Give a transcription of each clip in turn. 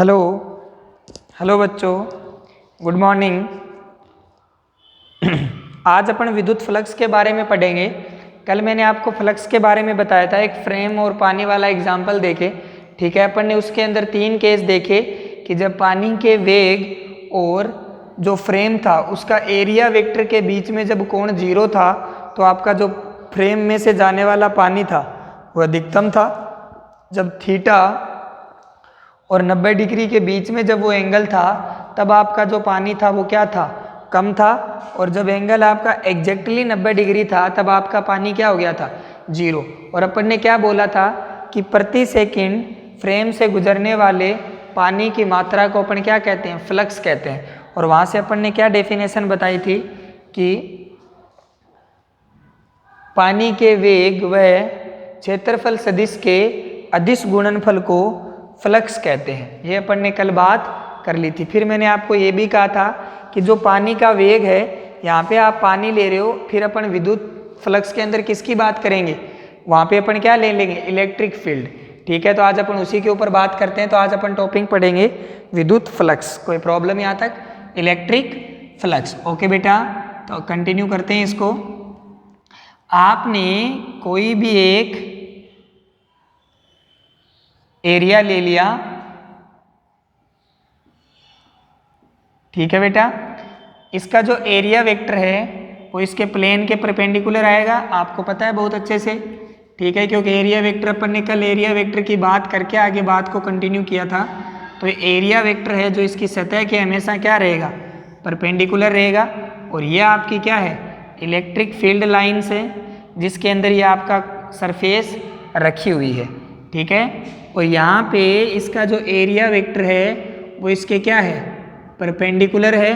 Hello hello बच्चों, good morning. आज अपन विद्युत फ्लक्स के बारे में पढ़ेंगे। कल मैंने आपको फ्लक्स के बारे में बताया था, एक फ्रेम और पानी वाला एग्जाम्पल देखे। ठीक है, अपन ने उसके अंदर 3 केस देखे कि जब पानी के वेग और जो फ्रेम था उसका एरिया वेक्टर के बीच में जब कोण 0 था तो आपका जो फ्रेम में से जाने वाला पानी था वह अधिकतम था। जब थीटा और 90 डिग्री के बीच में जब वो एंगल था तब आपका जो पानी था वो क्या था, कम था। और जब एंगल आपका एग्जैक्टली 90 डिग्री था तब आपका पानी क्या हो गया था, 0। और अपन ने क्या बोला था कि प्रति सेकंड फ्रेम से गुजरने वाले पानी की मात्रा को अपन क्या कहते हैं, फ्लक्स कहते हैं। और वहाँ से अपन ने क्या डेफिनेशन बताई थी कि पानी के वेग व क्षेत्रफल सदिश के अदिश गुणनफल को फ्लक्स कहते हैं। ये अपन ने कल बात कर ली थी। फिर मैंने आपको ये भी कहा था कि जो पानी का वेग है, यहाँ पे आप पानी ले रहे हो, फिर अपन विद्युत फ्लक्स के अंदर किसकी बात करेंगे, वहाँ पे अपन क्या ले लेंगे, इलेक्ट्रिक फील्ड। ठीक है, तो आज अपन उसी के ऊपर बात करते हैं। तो आज अपन टॉपिक पढ़ेंगे विद्युत फ्लक्स। कोई प्रॉब्लम यहाँ तक, इलेक्ट्रिक फ्लक्स। ओके बेटा, तो कंटिन्यू करते हैं इसको। आपने कोई भी एक एरिया ले लिया, ठीक है बेटा। इसका जो एरिया वेक्टर है वो इसके प्लेन के परपेंडिकुलर आएगा, आपको पता है बहुत अच्छे से। ठीक है, क्योंकि एरिया वेक्टर अपन ने कल एरिया वेक्टर की बात करके आगे बात को कंटिन्यू किया था। तो एरिया वेक्टर है जो इसकी सतह के हमेशा क्या रहेगा, परपेंडिकुलर रहेगा। और ये आपकी क्या है, इलेक्ट्रिक फील्ड लाइन्स है जिसके अंदर ये आपका सरफेस रखी हुई है। ठीक है, और यहाँ पे इसका जो एरिया वेक्टर है वो इसके क्या है, परपेंडिकुलर है।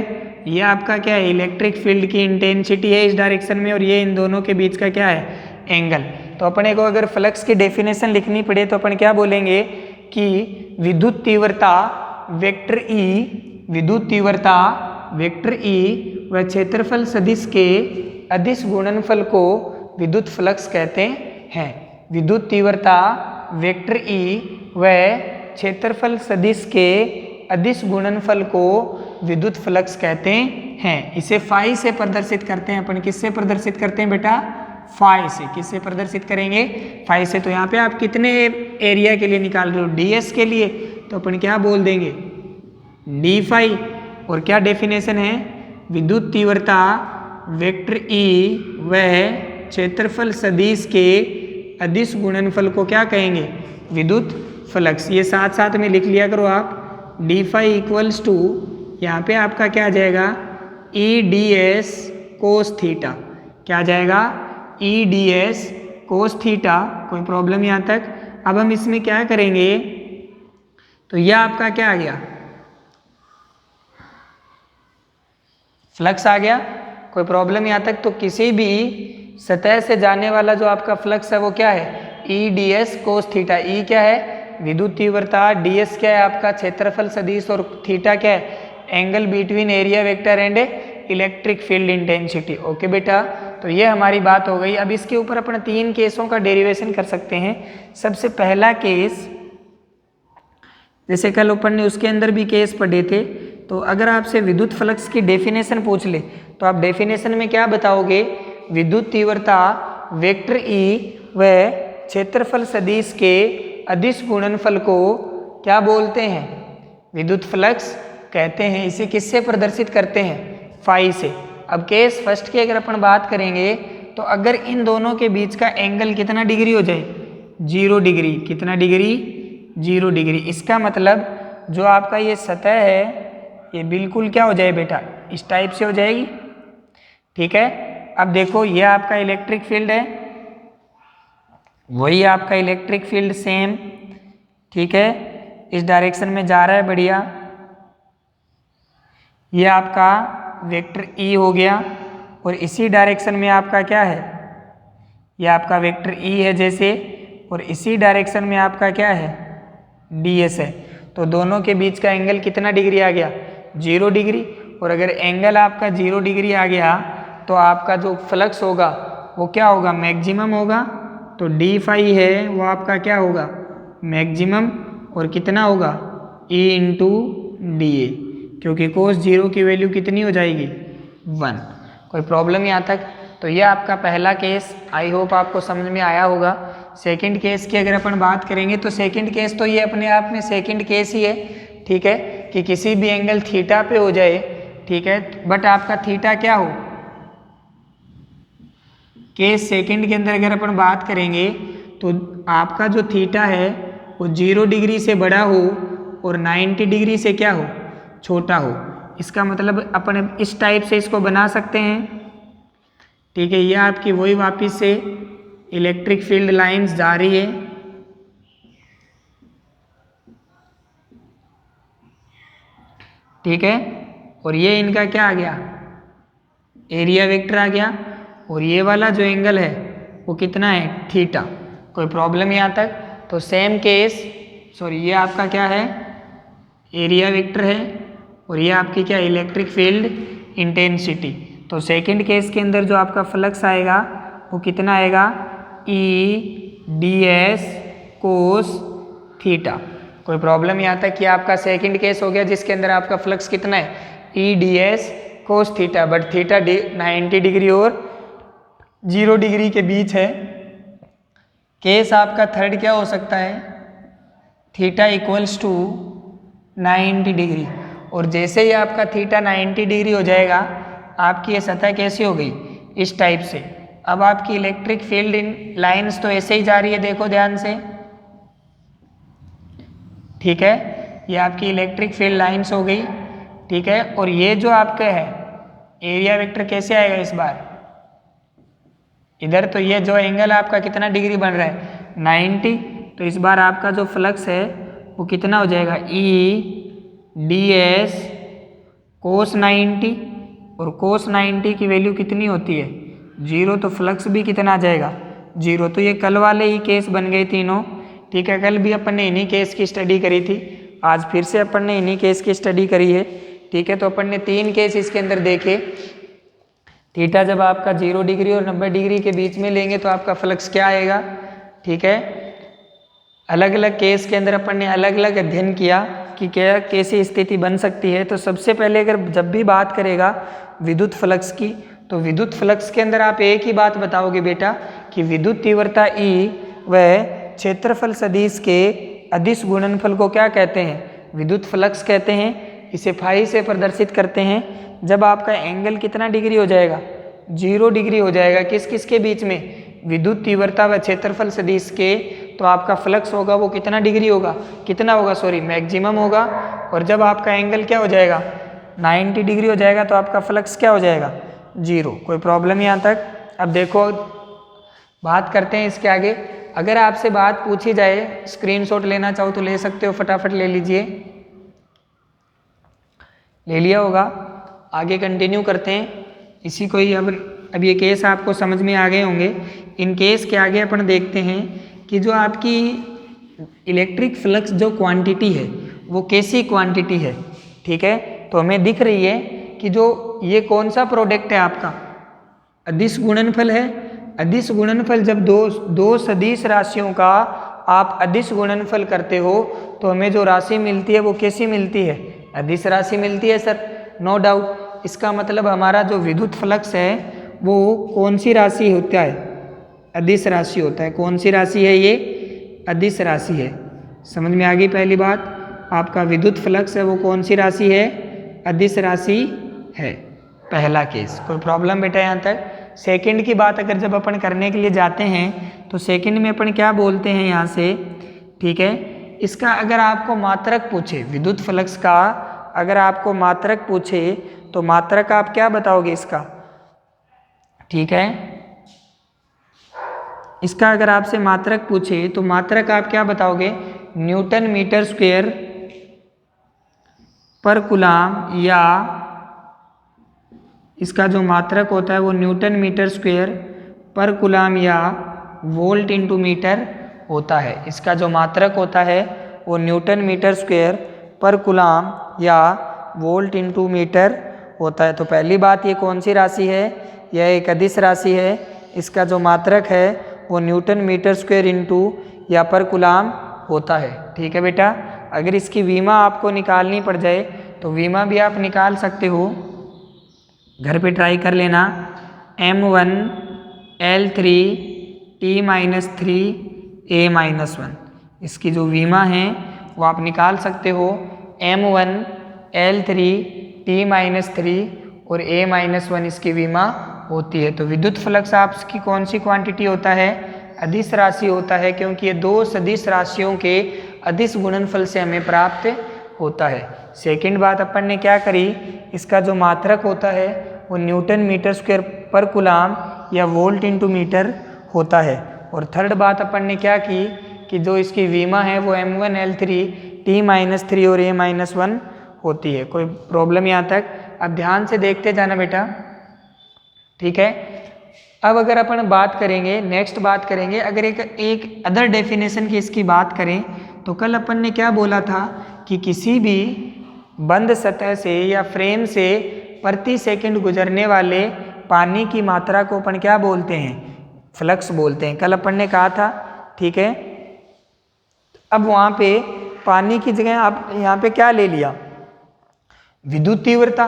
ये आपका क्या है, इलेक्ट्रिक फील्ड की इंटेंसिटी है इस डायरेक्शन में, और ये इन दोनों के बीच का क्या है, एंगल। तो अपने को अगर फ्लक्स की डेफिनेशन लिखनी पड़े तो अपन क्या बोलेंगे कि विद्युत तीव्रता वेक्टर ई, विद्युत तीव्रता वेक्टर ई व क्षेत्रफल सदिश के अदिश गुणनफल को विद्युत फ्लक्स कहते हैं। विद्युत तीव्रता वेक्टर ई व क्षेत्रफल सदिश के अदिश गुणनफल को विद्युत फ्लक्स कहते हैं। इसे फाई से प्रदर्शित करते हैं अपन। किससे प्रदर्शित करते हैं बेटा, फाई से। किससे प्रदर्शित करेंगे, फाई से। तो यहाँ पे आप कितने एरिया के लिए निकाल रहे हो, डीएस के लिए, तो अपन क्या बोल देंगे, डी फाई। और क्या डेफिनेशन है, विद्युत तीव्रता वेक्टर ई व क्षेत्रफल सदिश के अदिश गुणनफल को क्या कहेंगे, विद्युत फ्लक्स। ये साथ साथ में लिख लिया करो आप। डी फाई इक्वल्स टू, यहाँ पे आपका क्या आ जाएगा, ई डी एस कोस थीटा। क्या आ जाएगा, ई डी एस कोस थीटा। कोई प्रॉब्लम यहाँ तक। अब हम इसमें क्या करेंगे, तो यह आपका क्या आ गया, फ्लक्स आ गया। कोई प्रॉब्लम यहाँ तक। तो किसी भी सतह से जाने वाला जो आपका फ्लक्स है वो क्या है, E d S cos theta. E क्या है, विद्युत तीव्रता, डी एस क्या है आपका क्षेत्रफल सदिश, और थीटा क्या है, angle between area vector and electric field intensity. Okay बेटा, तो ये हमारी बात हो गई। अब इसके ऊपर अपन 3 केसों का डेरिवेशन कर सकते हैं। सबसे पहला केस, जैसे कल अपन ने उसके अंदर भी केस पढ़े थे, तो अगर आपसे विद्युत फ्लक्स की डेफिनेशन पूछ ले तो आप डेफिनेशन में क्या बताओगे, विद्युत तीव्रता वेक्टर ई व क्षेत्रफल सदिश के अदिश गुणनफल को क्या बोलते हैं, विद्युत फ्लक्स कहते हैं। इसे किससे प्रदर्शित करते हैं, फाई से। अब केस फर्स्ट की अगर अपन बात करेंगे तो अगर इन दोनों के बीच का एंगल कितना डिग्री हो जाए, 0 डिग्री। कितना डिग्री, 0 डिग्री। इसका मतलब जो आपका ये सतह है ये बिल्कुल क्या हो जाए बेटा, इस टाइप से हो जाएगी। ठीक है, अब देखो ये आपका इलेक्ट्रिक फील्ड है, वही आपका इलेक्ट्रिक फील्ड सेम, ठीक है, इस डायरेक्शन में जा रहा है, बढ़िया। ये आपका वेक्टर ई हो गया, और इसी डायरेक्शन में आपका क्या है, ये आपका वेक्टर ई है जैसे, और इसी डायरेक्शन में आपका क्या है, डी एस है। तो दोनों के बीच का एंगल कितना डिग्री आ गया, 0 डिग्री। और अगर एंगल आपका 0 डिग्री आ गया तो आपका जो फ्लक्स होगा वो क्या होगा, मैक्सिमम होगा। तो डी फाई है वो आपका क्या होगा, मैक्सिमम। और कितना होगा, E इंटू डी ए, क्योंकि कोस 0 की वैल्यू कितनी हो जाएगी 1। कोई प्रॉब्लम यहाँ तक? तो ये आपका पहला केस, आई होप आपको समझ में आया होगा। सेकंड केस की अगर अपन बात करेंगे तो सेकंड केस तो ये अपने आप में सेकंड केस ही है, ठीक है, कि किसी भी एंगल थीटा पे हो जाए, ठीक है, बट आपका थीटा क्या हो। केस सेकंड के अंदर अगर अपन बात करेंगे तो आपका जो थीटा है वो 0 डिग्री से बड़ा हो और 90 डिग्री से क्या हो, छोटा हो। इसका मतलब अपन इस टाइप से इसको बना सकते हैं, ठीक है। ये आपकी वही वापस से इलेक्ट्रिक फील्ड लाइंस जा रही है, ठीक है, और ये इनका क्या आ गया, एरिया वेक्टर आ गया, और ये वाला जो एंगल है वो कितना है, थीटा। कोई प्रॉब्लम यहाँ तक? तो सेम केस, सॉरी ये आपका क्या है, एरिया वेक्टर है, और ये आपकी क्या, इलेक्ट्रिक फील्ड इंटेंसिटी। तो सेकंड केस के अंदर जो आपका फ्लक्स आएगा वो कितना आएगा, ई डी एस कोस थीटा। कोई प्रॉब्लम यहाँ तक कि आपका सेकंड केस हो गया जिसके अंदर आपका फ्लक्स कितना है, E d S cos theta, but theta 90 degree और 0 डिग्री के बीच है। केस आपका थर्ड क्या हो सकता है, थीटा इक्वल्स टू 90 डिग्री, और जैसे ही आपका थीटा 90 डिग्री हो जाएगा आपकी ये सतह कैसी हो गई, इस टाइप से। अब आपकी इलेक्ट्रिक फील्ड लाइंस तो ऐसे ही जा रही है, देखो ध्यान से, ठीक है, ये आपकी इलेक्ट्रिक फील्ड लाइंस हो गई, ठीक है। और ये जो आपका है एरिया वेक्टर कैसे आएगा इस बार, इधर तो ये जो एंगल आपका कितना डिग्री बन रहा है 90, तो इस बार आपका जो फ्लक्स है वो कितना हो जाएगा, ई डी एस कोस 90, और कोस 90 की वैल्यू कितनी होती है 0, तो फ्लक्स भी कितना आ जाएगा 0। तो ये कल वाले ही केस बन गए तीनों, ठीक है। कल भी अपन ने इन्हीं केस की स्टडी करी थी, आज फिर से अपन ने इन्हीं केस की स्टडी करी है, ठीक है। तो अपन ने 3 केस इसके अंदर देखे। थीटा जब आपका 0 डिग्री और 90 डिग्री के बीच में लेंगे तो आपका फ्लक्स क्या आएगा, ठीक है। अलग अलग केस के अंदर अपन ने अलग अलग अध्ययन किया कि क्या कैसी स्थिति बन सकती है। तो सबसे पहले अगर जब भी बात करेगा विद्युत फ्लक्स की, तो विद्युत फ्लक्स के अंदर आप एक ही बात बताओगे बेटा कि विद्युत तीव्रता E व क्षेत्रफल सदिश के अदिश गुणनफल को क्या कहते हैं, विद्युत फ्लक्स कहते हैं। इसे फाई से प्रदर्शित करते हैं जब आपका एंगल कितना डिग्री हो जाएगा, 0 डिग्री हो जाएगा, किस किस के बीच में, विद्युत तीव्रता व क्षेत्रफल सदिश के। तो आपका फ्लक्स होगा वो कितना डिग्री होगा, कितना होगा, सॉरी मैक्सिमम होगा। और जब आपका एंगल क्या हो जाएगा 90 डिग्री हो जाएगा तो आपका फ्लक्स क्या हो जाएगा 0। कोई प्रॉब्लम यहाँ तक? अब देखो बात करते हैं इसके आगे। अगर आपसे बात पूछी जाए, स्क्रीनशॉट लेना चाहो तो ले सकते हो, फटाफट ले लीजिए, ले लिया होगा। आगे कंटिन्यू करते हैं इसी को ही। अब ये केस आपको समझ में आ गए होंगे। इन केस के आगे अपन देखते हैं कि जो आपकी इलेक्ट्रिक फ्लक्स जो क्वांटिटी है वो कैसी क्वांटिटी है, ठीक है। तो हमें दिख रही है कि जो ये कौन सा प्रोडक्ट है आपका, अदिश गुणनफल है। अदिश गुणनफल जब दो सदिश राशियों का आप अदिश गुणनफल करते हो तो हमें जो राशि मिलती है वो कैसी मिलती है, अदिश राशि मिलती है सर, नो डाउट। इसका मतलब हमारा जो विद्युत फ्लक्स है वो कौन सी राशि होता है, अदिश राशि होता है। कौन सी राशि है ये, अदिश राशि है। समझ में आ गई पहली बात, आपका विद्युत फ्लक्स है वो कौन सी राशि है, अदिश राशि है, पहला केस। कोई प्रॉब्लम बेटा यहाँ तक? सेकंड की बात अगर जब अपन करने के लिए जाते हैं तो सेकंड में अपन क्या बोलते हैं यहाँ से, ठीक है। इसका अगर आपको मात्रक पूछे, विद्युत फ्लक्स का अगर आपको मात्रक पूछे तो मात्रक आप क्या बताओगे इसका, ठीक है। इसका अगर आपसे मात्रक पूछे तो मात्रक आप क्या बताओगे, न्यूटन मीटर स्क्वायर पर कूलम, या इसका जो मात्रक होता है वो न्यूटन मीटर स्क्वायर पर कूलम या वोल्ट इंटू मीटर होता है। इसका जो मात्रक होता है वो न्यूटन मीटर स्क्वायर पर कूलम या वोल्ट इंटू मीटर होता है। तो पहली बात, ये कौन सी राशि है, यह एक अदिश राशि है। इसका जो मात्रक है वो न्यूटन मीटर स्क्वायर इंटू या पर कूलम होता है। ठीक है बेटा, अगर इसकी वीमा आपको निकालनी पड़ जाए तो वीमा भी आप निकाल सकते हो, घर पे ट्राई कर लेना। M1 L3 T-3 A-1, इसकी जो वीमा है वो आप निकाल सकते हो। M1 L3 T-3 और A-1 इसकी वीमा होती है। तो विद्युत फ्लक्स आपकी कौन सी क्वांटिटी होता है? अदिश राशि होता है, क्योंकि ये दो सदिश राशियों के अदिश गुणनफल से हमें प्राप्त होता है। सेकंड बात अपन ने क्या करी, इसका जो मात्रक होता है वो न्यूटन मीटर स्क्वायर पर कूलाम या वोल्ट इंटू मीटर होता है। और थर्ड बात अपन ने क्या की कि जो इसकी वीमा है वो M1 L3 T-3 और A-1 होती है। कोई प्रॉब्लम यहाँ तक? अब ध्यान से देखते जाना बेटा, ठीक है। अब अगर अपन बात करेंगे, नेक्स्ट बात करेंगे, अगर एक अदर डेफिनेशन की इसकी बात करें तो कल अपन ने क्या बोला था कि किसी भी बंद सतह से या फ्रेम से प्रति सेकंड गुजरने वाले पानी की मात्रा को अपन क्या बोलते हैं? फ्लक्स बोलते हैं, कल अपन ने कहा था। ठीक है, अब वहाँ पे पानी की जगह आप यहाँ पे क्या ले लिया? विद्युत तीव्रता।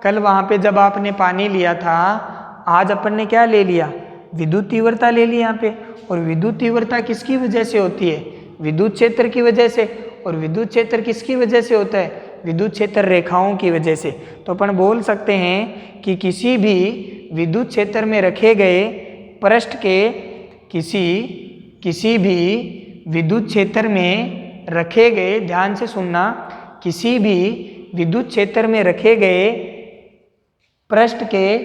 कल वहाँ पे जब आपने पानी लिया था, आज अपन ने क्या ले लिया? विद्युत तीव्रता ले ली यहाँ पे। और विद्युत तीव्रता किसकी वजह से होती है? विद्युत क्षेत्र की वजह से। और विद्युत क्षेत्र किसकी वजह से होता है? विद्युत क्षेत्र रेखाओं की वजह से। तो अपन बोल सकते हैं कि किसी भी विद्युत क्षेत्र में रखे गए पृष्ठ के किसी भी विद्युत क्षेत्र में रखे गए, ध्यान से सुनना, किसी भी विद्युत क्षेत्र में रखे गए पृष्ठ के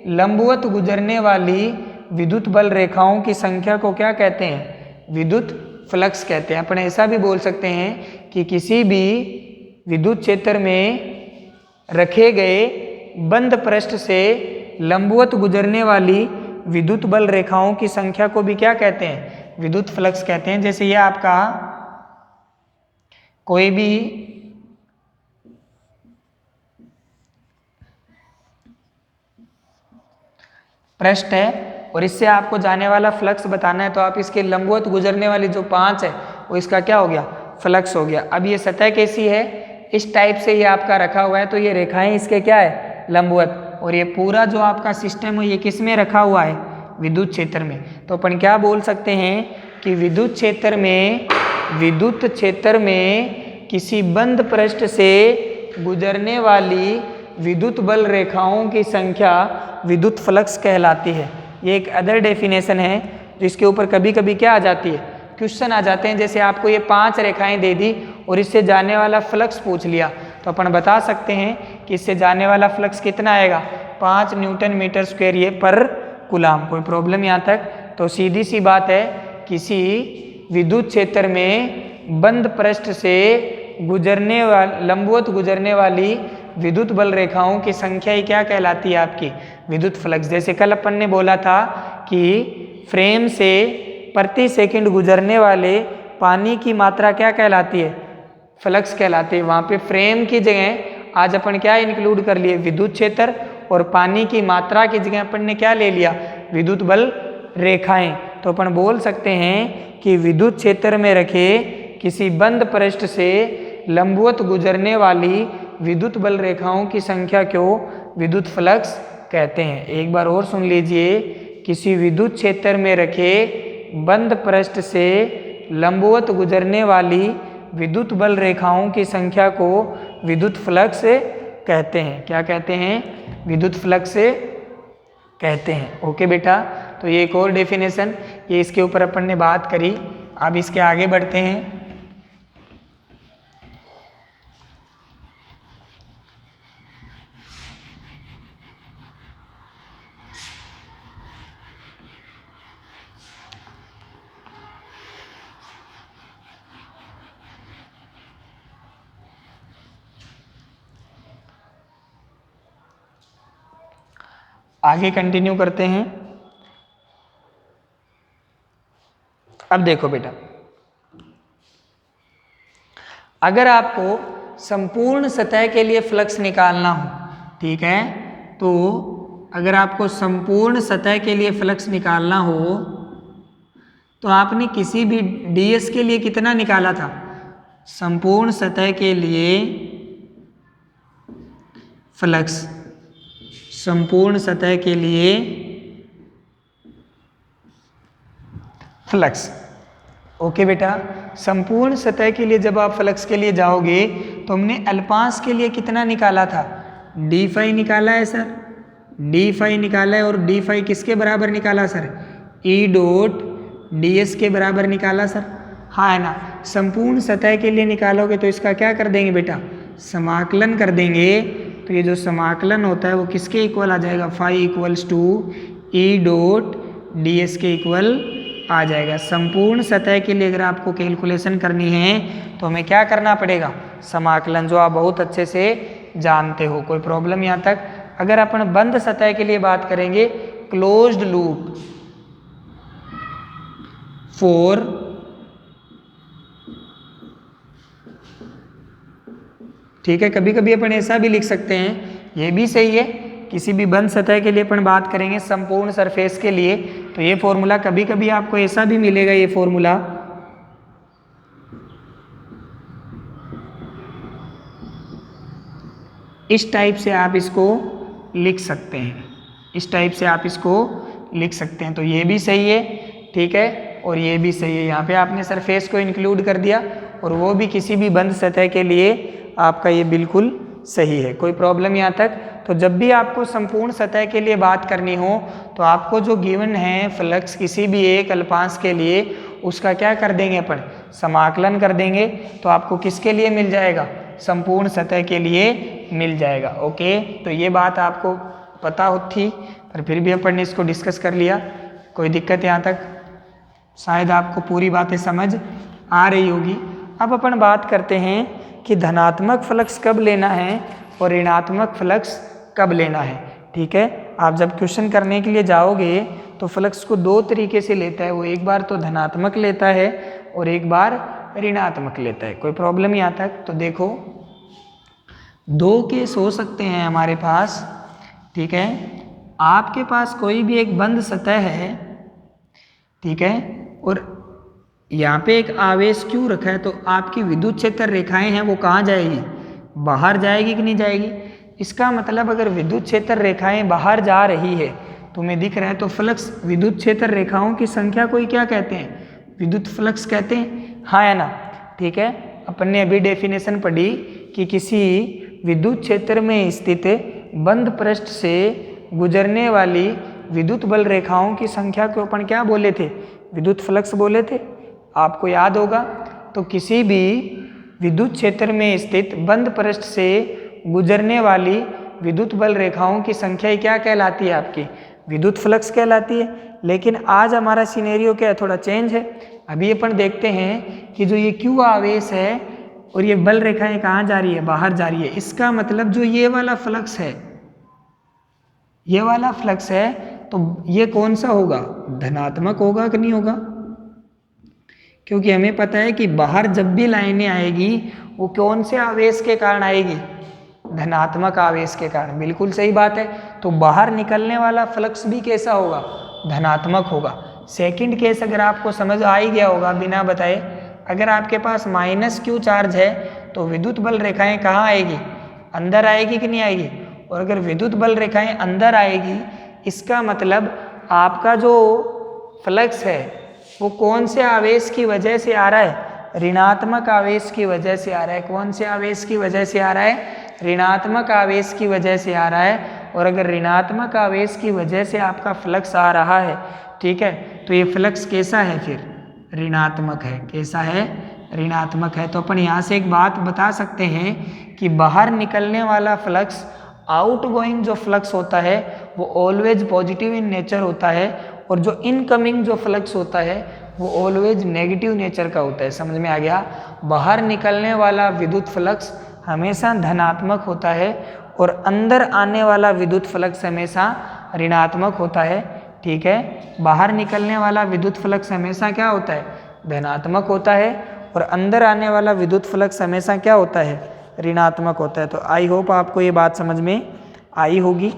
लंबवत गुजरने वाली विद्युत बल रेखाओं की संख्या को क्या कहते हैं? विद्युत फ्लक्स कहते हैं। अपन ऐसा भी बोल सकते हैं कि किसी भी विद्युत क्षेत्र में रखे गए बंद पृष्ठ से लंबवत गुजरने वाली विद्युत बल रेखाओं की संख्या को भी क्या कहते हैं? विद्युत फ्लक्स कहते हैं। जैसे ये आपका कोई भी पृष्ठ है और इससे आपको जाने वाला फ्लक्स बताना है, तो आप इसके लंबवत गुजरने वाली जो 5 है वो इसका क्या हो गया? फ्लक्स हो गया। अब ये सतह कैसी है? इस टाइप से ये आपका रखा हुआ है, तो ये रेखाएं इसके क्या है? लंबवत। और ये पूरा जो आपका सिस्टम है ये किस में रखा हुआ है? विद्युत क्षेत्र में। तो अपन क्या बोल सकते हैं कि विद्युत क्षेत्र में किसी बंद पृष्ठ से गुजरने वाली विद्युत बल रेखाओं की संख्या विद्युत फ्लक्स कहलाती है। ये एक अदर डेफिनेशन है जिसके ऊपर कभी कभी क्या आ जाती है? क्वेश्चन आ जाते हैं। जैसे आपको ये 5 रेखाएं दे दी और इससे जाने वाला फ्लक्स पूछ लिया, तो अपन बता सकते हैं कि इससे जाने वाला फ्लक्स कितना आएगा? 5 न्यूटन मीटर स्क्वायर ये पर कूलाम। कोई प्रॉब्लम यहाँ तक? तो सीधी सी बात है, किसी विद्युत क्षेत्र में बंद पृष्ठ से लंबवत गुजरने वाली विद्युत बल रेखाओं की संख्या ही क्या कहलाती है? आपकी विद्युत फ्लक्स। जैसे कल अपन ने बोला था कि फ्रेम से प्रति सेकंड गुजरने वाले पानी की मात्रा क्या कहलाती है? फ्लक्स कहलाती है। वहाँ पे फ्रेम की जगह आज अपन क्या इंक्लूड कर लिए? विद्युत क्षेत्र। और पानी की मात्रा की जगह अपन ने क्या ले लिया? विद्युत बल रेखाएं। तो अपन बोल सकते हैं कि विद्युत क्षेत्र में रखे किसी बंद पृष्ठ से लंबवत गुजरने वाली विद्युत बल रेखाओं की संख्या को विद्युत फ्लक्स कहते हैं। एक बार और सुन लीजिए, किसी विद्युत क्षेत्र में रखे बंद पृष्ठ से लंबवत गुजरने वाली विद्युत बल रेखाओं की संख्या को विद्युत फ्लक्स कहते हैं। क्या कहते हैं? विद्युत फ्लक्स कहते हैं। ओके बेटा, तो ये एक और डेफिनेशन, ये इसके ऊपर अपन ने बात करी। अब इसके आगे बढ़ते हैं। आगे कंटिन्यू करते हैं। अब देखो बेटा, अगर आपको संपूर्ण सतह के लिए फ्लक्स निकालना हो, ठीक है, तो अगर आपको संपूर्ण सतह के लिए फ्लक्स निकालना हो तो आपने किसी भी ds के लिए कितना निकाला था, संपूर्ण सतह के लिए फ्लक्स, संपूर्ण सतह के लिए फ्लक्स। ओके बेटा, संपूर्ण सतह के लिए जब आप फ्लक्स के लिए जाओगे तो हमने अल्पांश के लिए कितना निकाला था, डी फाई निकाला है सर, डी फाई निकाला है। और डी फाई किसके बराबर निकाला सर, ई डॉट डी एस के बराबर निकाला सर, हाँ है ना। संपूर्ण सतह के लिए निकालोगे तो इसका क्या कर देंगे बेटा, समाकलन कर देंगे। तो ये जो समाकलन होता है वो किसके इक्वल आ जाएगा, phi equals to E dot D S के इक्वल आ जाएगा। संपूर्ण सतह के लिए अगर आपको कैलकुलेशन करनी है तो हमें क्या करना पड़ेगा, समाकलन, जो आप बहुत अच्छे से जानते हो। कोई प्रॉब्लम यहाँ तक। अगर अपन बंद सतह के लिए बात करेंगे, क्लोज्ड लूप फॉर ठीक है, कभी कभी अपन ऐसा भी लिख सकते हैं, ये भी सही है। किसी भी बंद सतह के लिए अपन बात करेंगे संपूर्ण सरफेस के लिए, तो ये फॉर्मूला कभी कभी आपको ऐसा भी मिलेगा, ये फॉर्मूला इस टाइप से आप इसको लिख सकते हैं, इस टाइप से आप इसको लिख सकते हैं। तो ये भी सही है, ठीक है, और ये भी सही है। यहाँ पे आपने सरफेस को इंक्लूड कर दिया और वो भी किसी भी बंद सतह के लिए आपका ये बिल्कुल सही है। कोई प्रॉब्लम यहाँ तक। तो जब भी आपको संपूर्ण सतह के लिए बात करनी हो तो आपको जो गिवन है फ्लक्स किसी भी एक अल्पांश के लिए, उसका क्या कर देंगे अपन, समाकलन कर देंगे। तो आपको किसके लिए मिल जाएगा, संपूर्ण सतह के लिए मिल जाएगा। ओके, तो ये बात आपको पता थी, पर फिर भी अपन ने इसको डिस्कस कर लिया। कोई दिक्कत यहाँ तक, शायद आपको पूरी बातें समझ आ रही होगी। अब अपन बात करते हैं कि धनात्मक फ्लक्स कब लेना है और ऋणात्मक फ्लक्स कब लेना है। ठीक है, आप जब क्वेश्चन करने के लिए जाओगे तो फ्लक्स को दो तरीके से लेता है, वो एक बार तो धनात्मक लेता है और एक बार ऋणात्मक लेता है। कोई प्रॉब्लम यहाँ तक। तो देखो, दो केस हो सकते हैं हमारे पास, ठीक है। आपके पास कोई भी एक बंद सतह है, ठीक है, और यहाँ पे एक आवेश क्यों रखा है, तो आपकी विद्युत क्षेत्र रेखाएं हैं वो कहाँ जाएगी, बाहर जाएगी कि नहीं जाएगी। इसका मतलब अगर विद्युत क्षेत्र रेखाएं बाहर जा रही है, तुम्हें दिख रहा है, तो फ्लक्स विद्युत क्षेत्र रेखाओं की संख्या को ही क्या कहते हैं, विद्युत फ्लक्स कहते हैं, हाँ है ना। ठीक है, अपन ने अभी डेफिनेशन पढ़ी कि किसी विद्युत क्षेत्र में स्थित बंद पृष्ठ से गुजरने वाली विद्युत बल रेखाओं की संख्या को अपन क्या बोले थे, विद्युत फ्लक्स बोले थे, आपको याद होगा। तो किसी भी विद्युत क्षेत्र में स्थित बंद पृष्ठ से गुजरने वाली विद्युत बल रेखाओं की संख्या क्या कहलाती है, आपकी विद्युत फ्लक्स कहलाती है। लेकिन आज हमारा सिनेरियो क्या है, थोड़ा चेंज है। अभी अपन देखते हैं कि जो ये क्यू आवेश है और ये बल रेखाएं कहाँ जा रही है, बाहर जा रही है। इसका मतलब जो ये वाला फ्लक्स है, ये वाला फ्लक्स है, तो ये कौन सा होगा, धनात्मक होगा कि नहीं होगा। क्योंकि हमें पता है कि बाहर जब भी लाइनें आएगी वो कौन से आवेश के कारण आएगी, धनात्मक आवेश के कारण। बिल्कुल सही बात है। तो बाहर निकलने वाला फ्लक्स भी कैसा होगा, धनात्मक होगा। सेकंड केस अगर आपको समझ आ ही गया होगा बिना बताए, अगर आपके पास माइनस क्यू चार्ज है तो विद्युत बल रेखाएं कहाँ आएगी, अंदर आएगी कि नहीं आएगी। और अगर विद्युत बल रेखाएं अंदर आएगी, इसका मतलब आपका जो फ्लक्स है वो कौन से आवेश की वजह से आ रहा है, ऋणात्मक आवेश की वजह से आ रहा है। कौन से आवेश की वजह से आ रहा है, ऋणात्मक आवेश की वजह से आ रहा है। और अगर ऋणात्मक आवेश की वजह से आपका फ्लक्स आ रहा है, ठीक है, तो ये फ्लक्स कैसा है, फिर ऋणात्मक है। कैसा है, ऋणात्मक है। तो अपन यहाँ से एक बात बता सकते हैं कि बाहर निकलने वाला फ्लक्स, आउटगोइंग जो फ्लक्स होता है वो ऑलवेज पॉजिटिव इन नेचर होता है, और जो इनकमिंग जो फ्लक्स होता है वो ऑलवेज नेगेटिव नेचर का होता है। समझ में आ गया। बाहर निकलने वाला विद्युत फ्लक्स हमेशा धनात्मक होता है और अंदर आने वाला विद्युत फ्लक्स हमेशा ऋणात्मक होता है। ठीक है, बाहर निकलने वाला विद्युत फ्लक्स हमेशा क्या होता है, धनात्मक होता है, और अंदर आने वाला विद्युत फ्लक्स हमेशा क्या होता है, ऋणात्मक होता है। तो आई होप आपको ये बात समझ में आई होगी।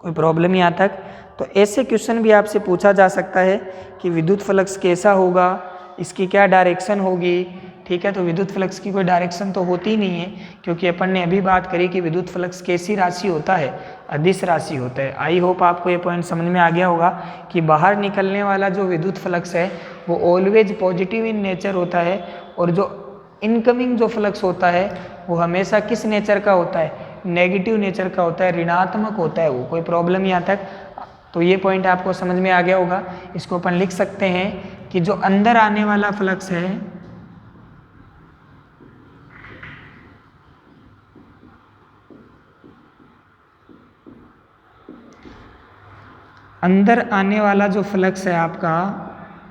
कोई प्रॉब्लम यहाँ तक। तो ऐसे क्वेश्चन भी आपसे पूछा जा सकता है कि विद्युत फ्लक्स कैसा होगा, इसकी क्या डायरेक्शन होगी। ठीक है, तो विद्युत फ्लक्स की कोई डायरेक्शन तो होती ही नहीं है, क्योंकि अपन ने अभी बात करी कि विद्युत फ्लक्स कैसी राशि होता है, अदिश राशि होता है। आई होप आपको ये पॉइंट समझ में आ गया होगा कि बाहर निकलने वाला जो विद्युत फ्लक्स है वो ऑलवेज पॉजिटिव इन नेचर होता है, और जो इनकमिंग जो फ्लक्स होता है वो हमेशा किस नेचर का होता है, नेगेटिव नेचर का होता है, ऋणात्मक होता है वो। कोई प्रॉब्लम यहाँ तक? तो ये पॉइंट आपको समझ में आ गया होगा। इसको अपन लिख सकते हैं कि जो अंदर आने वाला फ्लक्स है, अंदर आने वाला जो फ्लक्स है आपका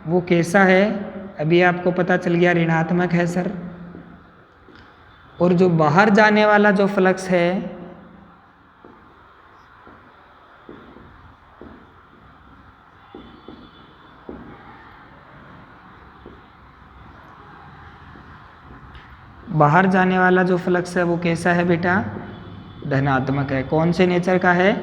वो कैसा है, अभी आपको पता चल गया ऋणात्मक है सर। और जो बाहर जाने वाला जो फ्लक्स है बाहर जाने वाला जो फ्लक्स है वो कैसा है बेटा, धनात्मक है। कौन से नेचर का है,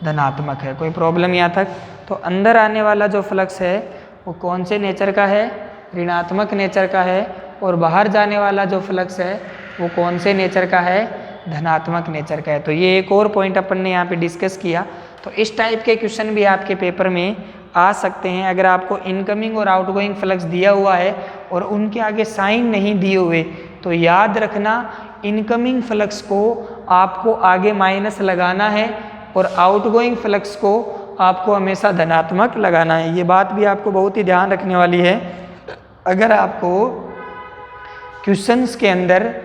धनात्मक है। कोई प्रॉब्लम यहाँ तक? तो अंदर आने वाला जो फ्लक्स है वो कौन से नेचर का है, ऋणात्मक नेचर का है। और बाहर जाने वाला जो फ्लक्स है वो कौन से नेचर का है, धनात्मक नेचर का है। तो ये एक और पॉइंट अपन ने यहाँ पे डिस्कस किया। तो इस टाइप के क्वेश्चन भी आपके पेपर में आ सकते हैं। अगर आपको इनकमिंग और आउटगोइंग फ्लक्स दिया हुआ है और उनके आगे साइन नहीं दिए हुए, तो याद रखना इनकमिंग फ्लक्स को आपको आगे माइनस लगाना है और आउटगोइंग फ्लक्स को आपको हमेशा धनात्मक लगाना है। ये बात भी आपको बहुत ही ध्यान रखने वाली है। अगर आपको क्वेश्चंस के अंदर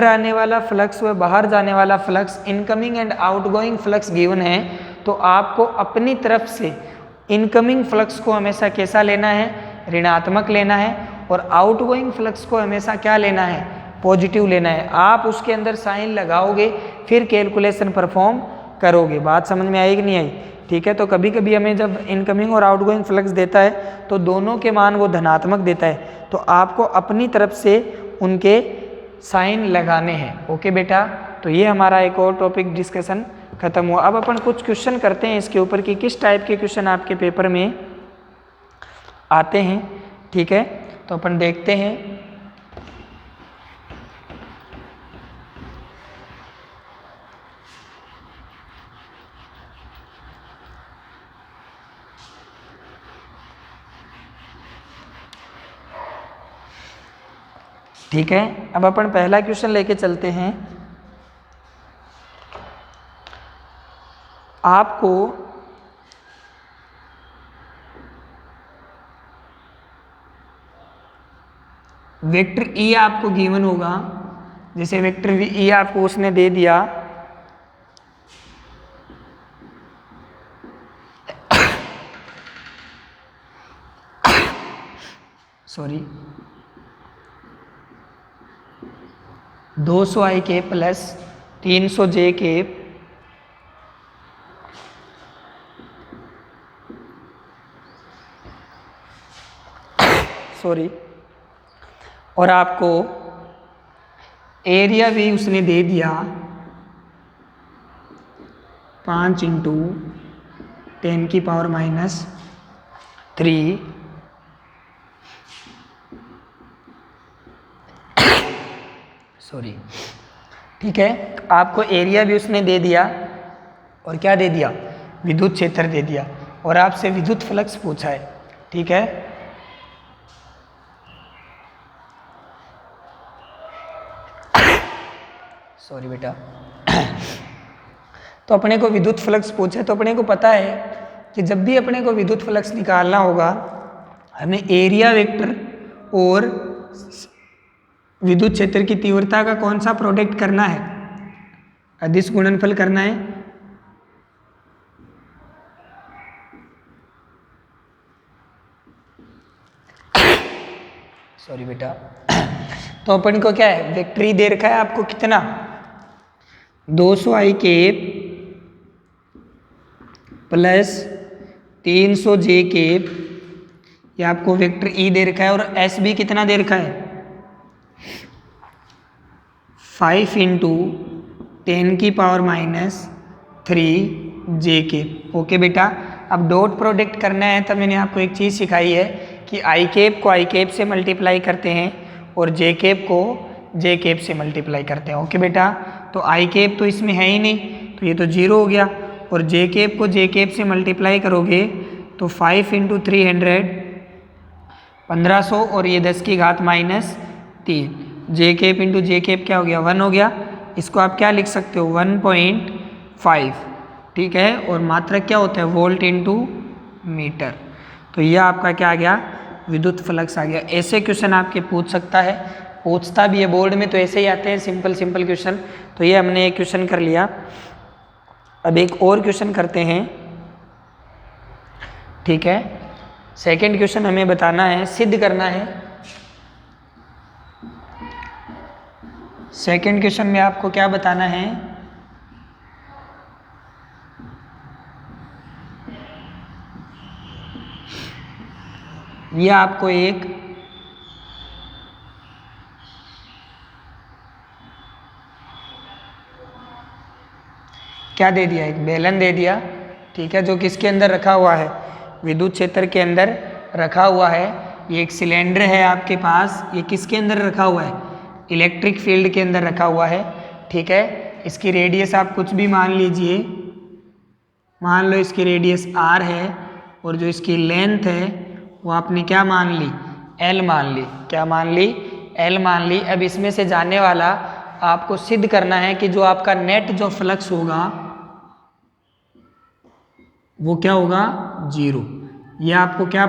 आने वाला फ्लक्स व बाहर जाने वाला flux, incoming and outgoing flux given है, तो आपको अपनी तरफ से इनकमिंग फ्लक्स को हमेशा कैसा लेना है, ऋणात्मक लेना है, और आउटगोइंग फ्लक्स को हमेशा क्या लेना है, पॉजिटिव लेना है। आप उसके अंदर साइन लगाओगे फिर कैलकुलेशन परफॉर्म करोगे। बात समझ में आई कि नहीं आई? ठीक है, तो कभी कभी हमें जब इनकमिंग और आउटगोइंग फ्लक्स देता है तो दोनों के मान वो धनात्मक देता है, तो आपको अपनी तरफ से उनके साइन लगाने हैं। ओके बेटा, तो ये हमारा एक और टॉपिक डिस्कशन खत्म हुआ। अब अपन कुछ क्वेश्चन करते हैं इसके ऊपर कि किस टाइप के क्वेश्चन आपके पेपर में आते हैं। ठीक है, तो अपन देखते हैं। ठीक है, अब अपन पहला क्वेश्चन लेके चलते हैं। आपको वेक्टर ई आपको गिवन होगा, जैसे वेक्टर ई आपको उसने दे दिया, सॉरी 200 i के प्लस 300 j के और आपको एरिया भी उसने दे दिया 5 × 10⁻³ ठीक है, आपको एरिया भी उसने दे दिया और क्या दे दिया, विद्युत क्षेत्र दे दिया, और आपसे विद्युत फ्लक्स पूछा है। ठीक है, सॉरी बेटा। तो अपने को विद्युत फ्लक्स पूछे, तो अपने को पता है कि जब भी अपने को विद्युत फ्लक्स निकालना होगा हमें एरिया वेक्टर और विद्युत क्षेत्र की तीव्रता का कौन सा प्रोडक्ट करना है, अदिश गुणनफल करना है। सॉरी बेटा। तो अपन को क्या है, वेक्टर ई दे रखा है आपको कितना, 200 i के प्लस 300 j के, ये आपको वेक्टर ई दे रखा है, और एस भी कितना दे रखा है, 5 × 10⁻³ j के। ओके बेटा, अब डॉट प्रोडक्ट करना है तो मैंने आपको एक चीज़ सिखाई है कि आई कैप को आई कैप से मल्टीप्लाई करते हैं और जे कैप को जे कैप से मल्टीप्लाई करते हैं। ओके बेटा, तो आई कैप तो इसमें है ही नहीं, तो ये तो 0 हो गया, और जे कैप को जे कैप से मल्टीप्लाई करोगे तो 5 × 300 1500 और ये 10 की घात -3, जे कैप इंटू जे कैप क्या हो गया 1 हो गया। इसको आप क्या लिख सकते हो 1.5, ठीक है, और मात्रक क्या होता है वोल्ट इंटू मीटर। तो यह आपका क्या आ गया विद्युत फ्लक्स आ गया। ऐसे क्वेश्चन आपके पूछ सकता है, पूछता भी है बोर्ड में, तो ऐसे ही आते हैं सिंपल क्वेश्चन। तो ये हमने एक क्वेश्चन कर लिया। अब एक और क्वेश्चन करते हैं, ठीक है। सेकंड क्वेश्चन हमें बताना है, सिद्ध करना है। सेकंड क्वेश्चन में आपको क्या बताना है, यह आपको एक क्या दे दिया, एक बेलन दे दिया, ठीक है, जो किसके अंदर रखा हुआ है विद्युत क्षेत्र के अंदर रखा हुआ है। ये एक सिलेंडर है आपके पास, ये किसके अंदर रखा हुआ है इलेक्ट्रिक फील्ड के अंदर रखा हुआ है, ठीक है। इसकी रेडियस आप कुछ भी मान लीजिए, मान लो इसकी रेडियस r है और जो इसकी लेंथ है वो आपने क्या मान ली l मान ली, क्या मान ली l मान ली। अब इसमें से जाने वाला आपको सिद्ध करना है कि जो आपका नेट जो फ्लक्स होगा वो क्या होगा 0। यह आपको क्या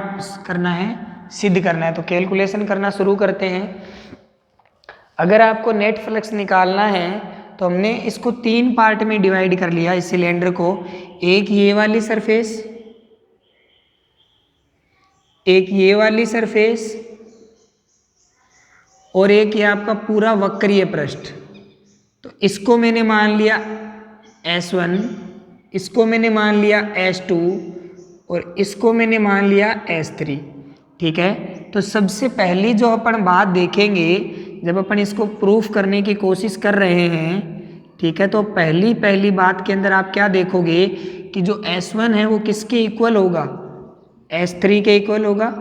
करना है सिद्ध करना है। तो कैलकुलेशन करना शुरू करते हैं। अगर आपको नेट फ्लक्स निकालना है तो हमने इसको 3 पार्ट में डिवाइड कर लिया इस सिलेंडर को। एक ये वाली सरफेस, एक ये वाली सरफेस और एक ये आपका पूरा वक्रीय पृष्ठ। तो इसको मैंने मान लिया S1, इसको मैंने मान लिया S2 और इसको मैंने मान लिया S3, ठीक है। तो सबसे पहली जो अपन बात देखेंगे जब अपन इसको प्रूफ करने की कोशिश कर रहे हैं, ठीक है, तो पहली बात के अंदर आप क्या देखोगे कि जो S1 है वो किसके इक्वल होगा S3 के इक्वल होगा।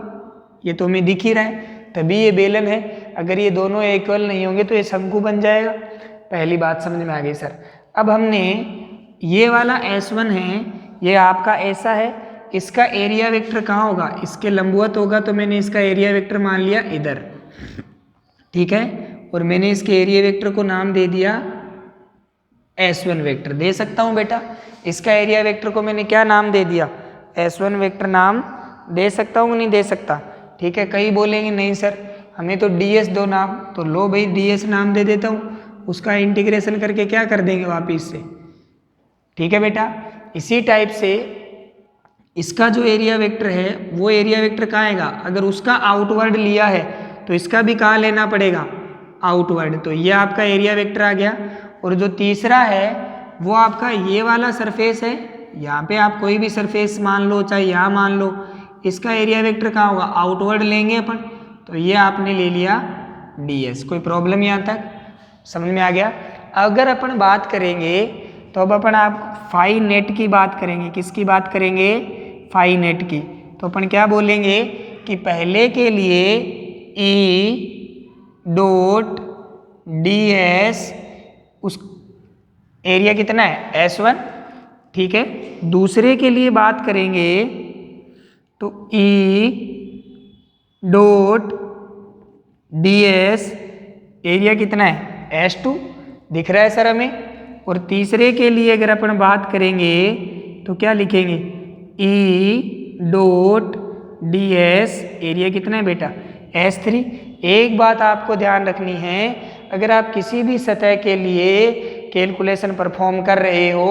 ये तो हमें दिख ही रहा है, तभी ये बेलन है। अगर ये दोनों इक्वल नहीं होंगे तो ये शंकु बन जाएगा। पहली बात समझ में आ गई सर। अब हमने ये वाला S1 है, ये आपका ऐसा है, इसका एरिया वेक्टर कहाँ होगा इसके लंबवत होगा, तो मैंने इसका एरिया वेक्टर मान लिया इधर, ठीक है, और मैंने इसके एरिया वेक्टर को नाम दे दिया S1 वेक्टर। दे सकता हूँ बेटा, इसका एरिया वेक्टर को मैंने क्या नाम दे दिया S1 वेक्टर नाम दे सकता हूँ नहीं दे सकता, ठीक है। कई बोलेंगे नहीं सर हमें तो DS दो नाम, तो लो भाई DS नाम दे देता हूँ, उसका इंटीग्रेशन करके क्या कर देंगे वापिस से, ठीक है बेटा। इसी टाइप से इसका जो एरिया वेक्टर है वो एरिया वेक्टर कहाँ आएगा, अगर उसका आउटवर्ड लिया है तो इसका भी कहाँ लेना पड़ेगा आउटवर्ड। तो ये आपका एरिया वेक्टर आ गया। और जो तीसरा है वो आपका ये वाला सरफेस है, यहाँ पे आप कोई भी सरफेस मान लो, चाहे यहाँ मान लो, इसका एरिया वेक्टर कहाँ होगा आउटवर्ड लेंगे अपन, तो ये आपने ले लिया DS। कोई प्रॉब्लम यहाँ तक समझ में आ गया। अगर अपन बात करेंगे तो अब अपन आप फाई नेट की बात करेंगे, किसकी बात करेंगे फाई नेट की। तो अपन क्या बोलेंगे कि पहले के लिए E डॉट DS उस एरिया कितना है S1, ठीक है। दूसरे के लिए बात करेंगे तो E डॉट DS एरिया कितना है S2, दिख रहा है सर हमें। और तीसरे के लिए अगर अपन बात करेंगे तो क्या लिखेंगे E डॉट DS एरिया कितना है बेटा S3। एक बात आपको ध्यान रखनी है, अगर आप किसी भी सतह के लिए कैलकुलेशन परफॉर्म कर रहे हो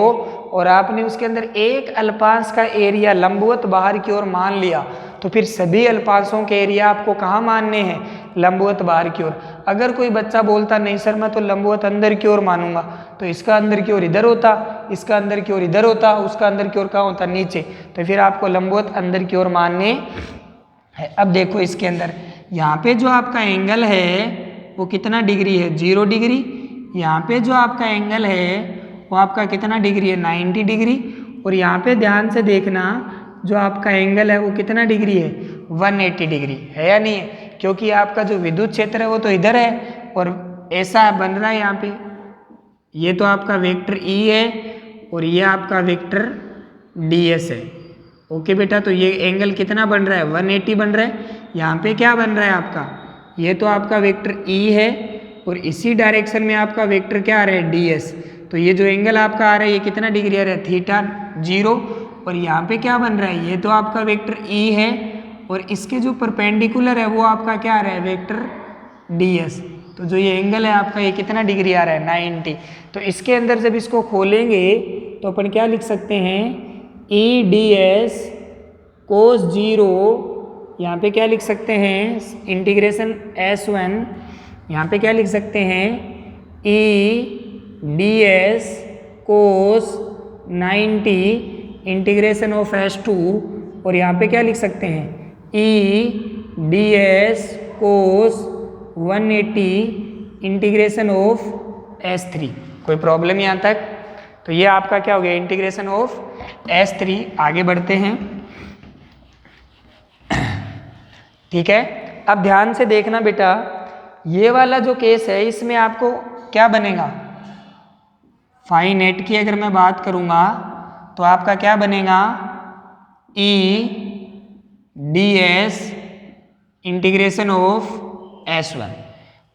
और आपने उसके अंदर एक अल्पांश का एरिया लंबवत बाहर की ओर मान लिया, तो फिर सभी अल्पांशों के एरिया आपको कहाँ मानने हैं लंबवत बाहर की ओर। अगर कोई बच्चा बोलता नहीं सर मैं तो लंबवत अंदर की ओर मानूंगा, तो इसका अंदर की ओर इधर होता, इसका अंदर की ओर इधर होता, उसका अंदर की ओर कहाँ होता नीचे, तो फिर आपको लंबवत अंदर की ओर मानने है। अब देखो इसके अंदर यहाँ पे जो आपका एंगल है वो कितना डिग्री है 0 डिग्री, यहाँ पे जो आपका एंगल है वो आपका कितना डिग्री है 90 डिग्री। और यहाँ पे ध्यान से देखना जो आपका एंगल है वो कितना डिग्री है, 180 डिग्री है या नहीं है, क्योंकि आपका जो विद्युत क्षेत्र है वो तो इधर है और ऐसा बन रहा है यहाँ पे। ये तो आपका वेक्टर ई है और ये आपका वेक्टर डी एस है। ओके बेटा, तो ये एंगल कितना बन रहा है, 180 बन रहा है। यहाँ पे क्या बन रहा है आपका, ये तो आपका वेक्टर ई है और इसी डायरेक्शन में आपका वेक्टर क्या आ रहा है, डी एस। तो ये जो एंगल आपका आ रहा है ये कितना डिग्री आ रहा है, थीटा 0। और यहाँ पे क्या बन रहा है, ये तो आपका वेक्टर ई है और इसके जो परपेंडिकुलर है वो आपका क्या आ रहा है, वेक्टर डी एस। तो जो ये एंगल है आपका ये कितना डिग्री आ रहा है, 90। तो इसके अंदर जब इसको खोलेंगे तो अपन क्या लिख सकते हैं, ई डी एस कोस 0, यहाँ पे क्या लिख सकते हैं, इंटीग्रेशन S1, यहाँ पे क्या लिख सकते हैं, ई d S cos 90 integration of S2, और यहाँ पे क्या लिख सकते हैं, ई d S cos 180 integration of S3। कोई प्रॉब्लम यहाँ तक? तो ये आपका क्या हो गया, इंटीग्रेशन ऑफ S3। आगे बढ़ते हैं, ठीक है। अब ध्यान से देखना बेटा, ये वाला जो केस है इसमें आपको क्या बनेगा, फाई नेट की अगर मैं बात करूंगा तो आपका क्या बनेगा, ई d S integration of S1।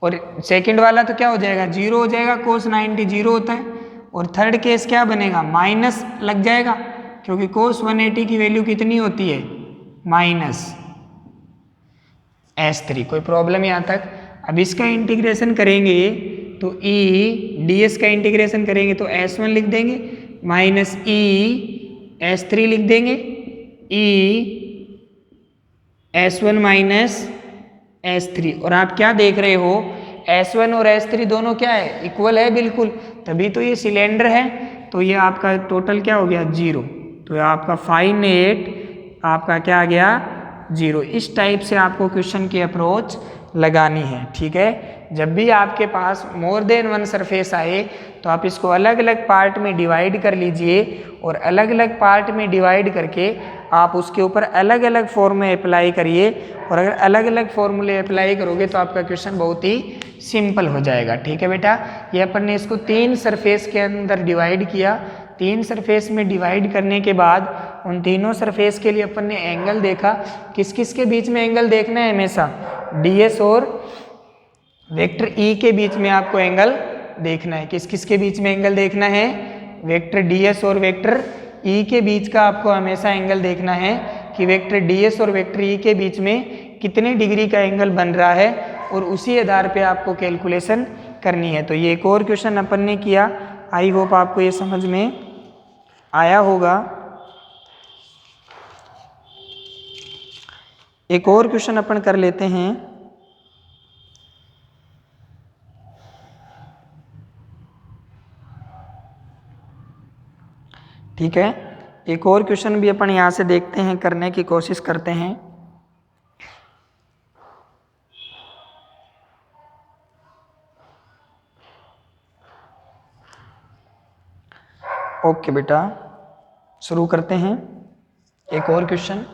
और सेकंड वाला तो क्या हो जाएगा, 0 हो जाएगा, कोस 90 0 होता है। और थर्ड केस क्या बनेगा, माइनस लग जाएगा, क्योंकि कोस 180 की वैल्यू कितनी होती है, माइनस S3। कोई प्रॉब्लम यहाँ तक? अब इसका इंटीग्रेशन करेंगे तो ई डी एस का इंटीग्रेशन करेंगे तो S1 लिख देंगे माइनस ई S3 लिख देंगे, ई S1 माइनस S3। और आप क्या देख रहे हो, S1 और S3 दोनों क्या है, इक्वल है बिल्कुल, तभी तो ये सिलेंडर है। तो ये आपका टोटल क्या हो गया, 0। तो आपका फाई नेट आपका क्या आ गया, 0। इस टाइप से आपको क्वेश्चन की अप्रोच लगानी है, ठीक है। जब भी आपके पास मोर देन वन सरफेस आए तो आप इसको अलग अलग पार्ट में डिवाइड कर लीजिए और अलग अलग पार्ट में डिवाइड करके आप उसके ऊपर अलग अलग फॉर्मूले अप्लाई करिए। और अगर अलग अलग फॉर्मूले अप्लाई करोगे तो आपका क्वेश्चन बहुत ही सिंपल हो जाएगा, ठीक है बेटा। ये अपन ने इसको 3 सरफेस के अंदर डिवाइड किया। 3 सरफेस में डिवाइड करने के बाद उन तीनों सरफेस के लिए अपन ने एंगल देखा। किस किस के बीच में एंगल देखना है, हमेशा ds और वेक्टर ई के बीच में आपको एंगल देखना है। किस किस के बीच में एंगल देखना है, वेक्टर ds और वेक्टर ई के बीच का आपको हमेशा एंगल देखना है कि वेक्टर ds और वेक्टर ई के बीच में कितने डिग्री का एंगल बन रहा है, और उसी आधार पे आपको कैलकुलेशन करनी है। तो ये एक और क्वेश्चन अपन ने किया, आई होप आपको ये समझ में आया होगा। एक और क्वेश्चन अपन कर लेते हैं, ठीक है। एक और क्वेश्चन भी अपन यहाँ से देखते हैं, करने की कोशिश करते हैं। ओके बेटा, शुरू करते हैं एक और क्वेश्चन।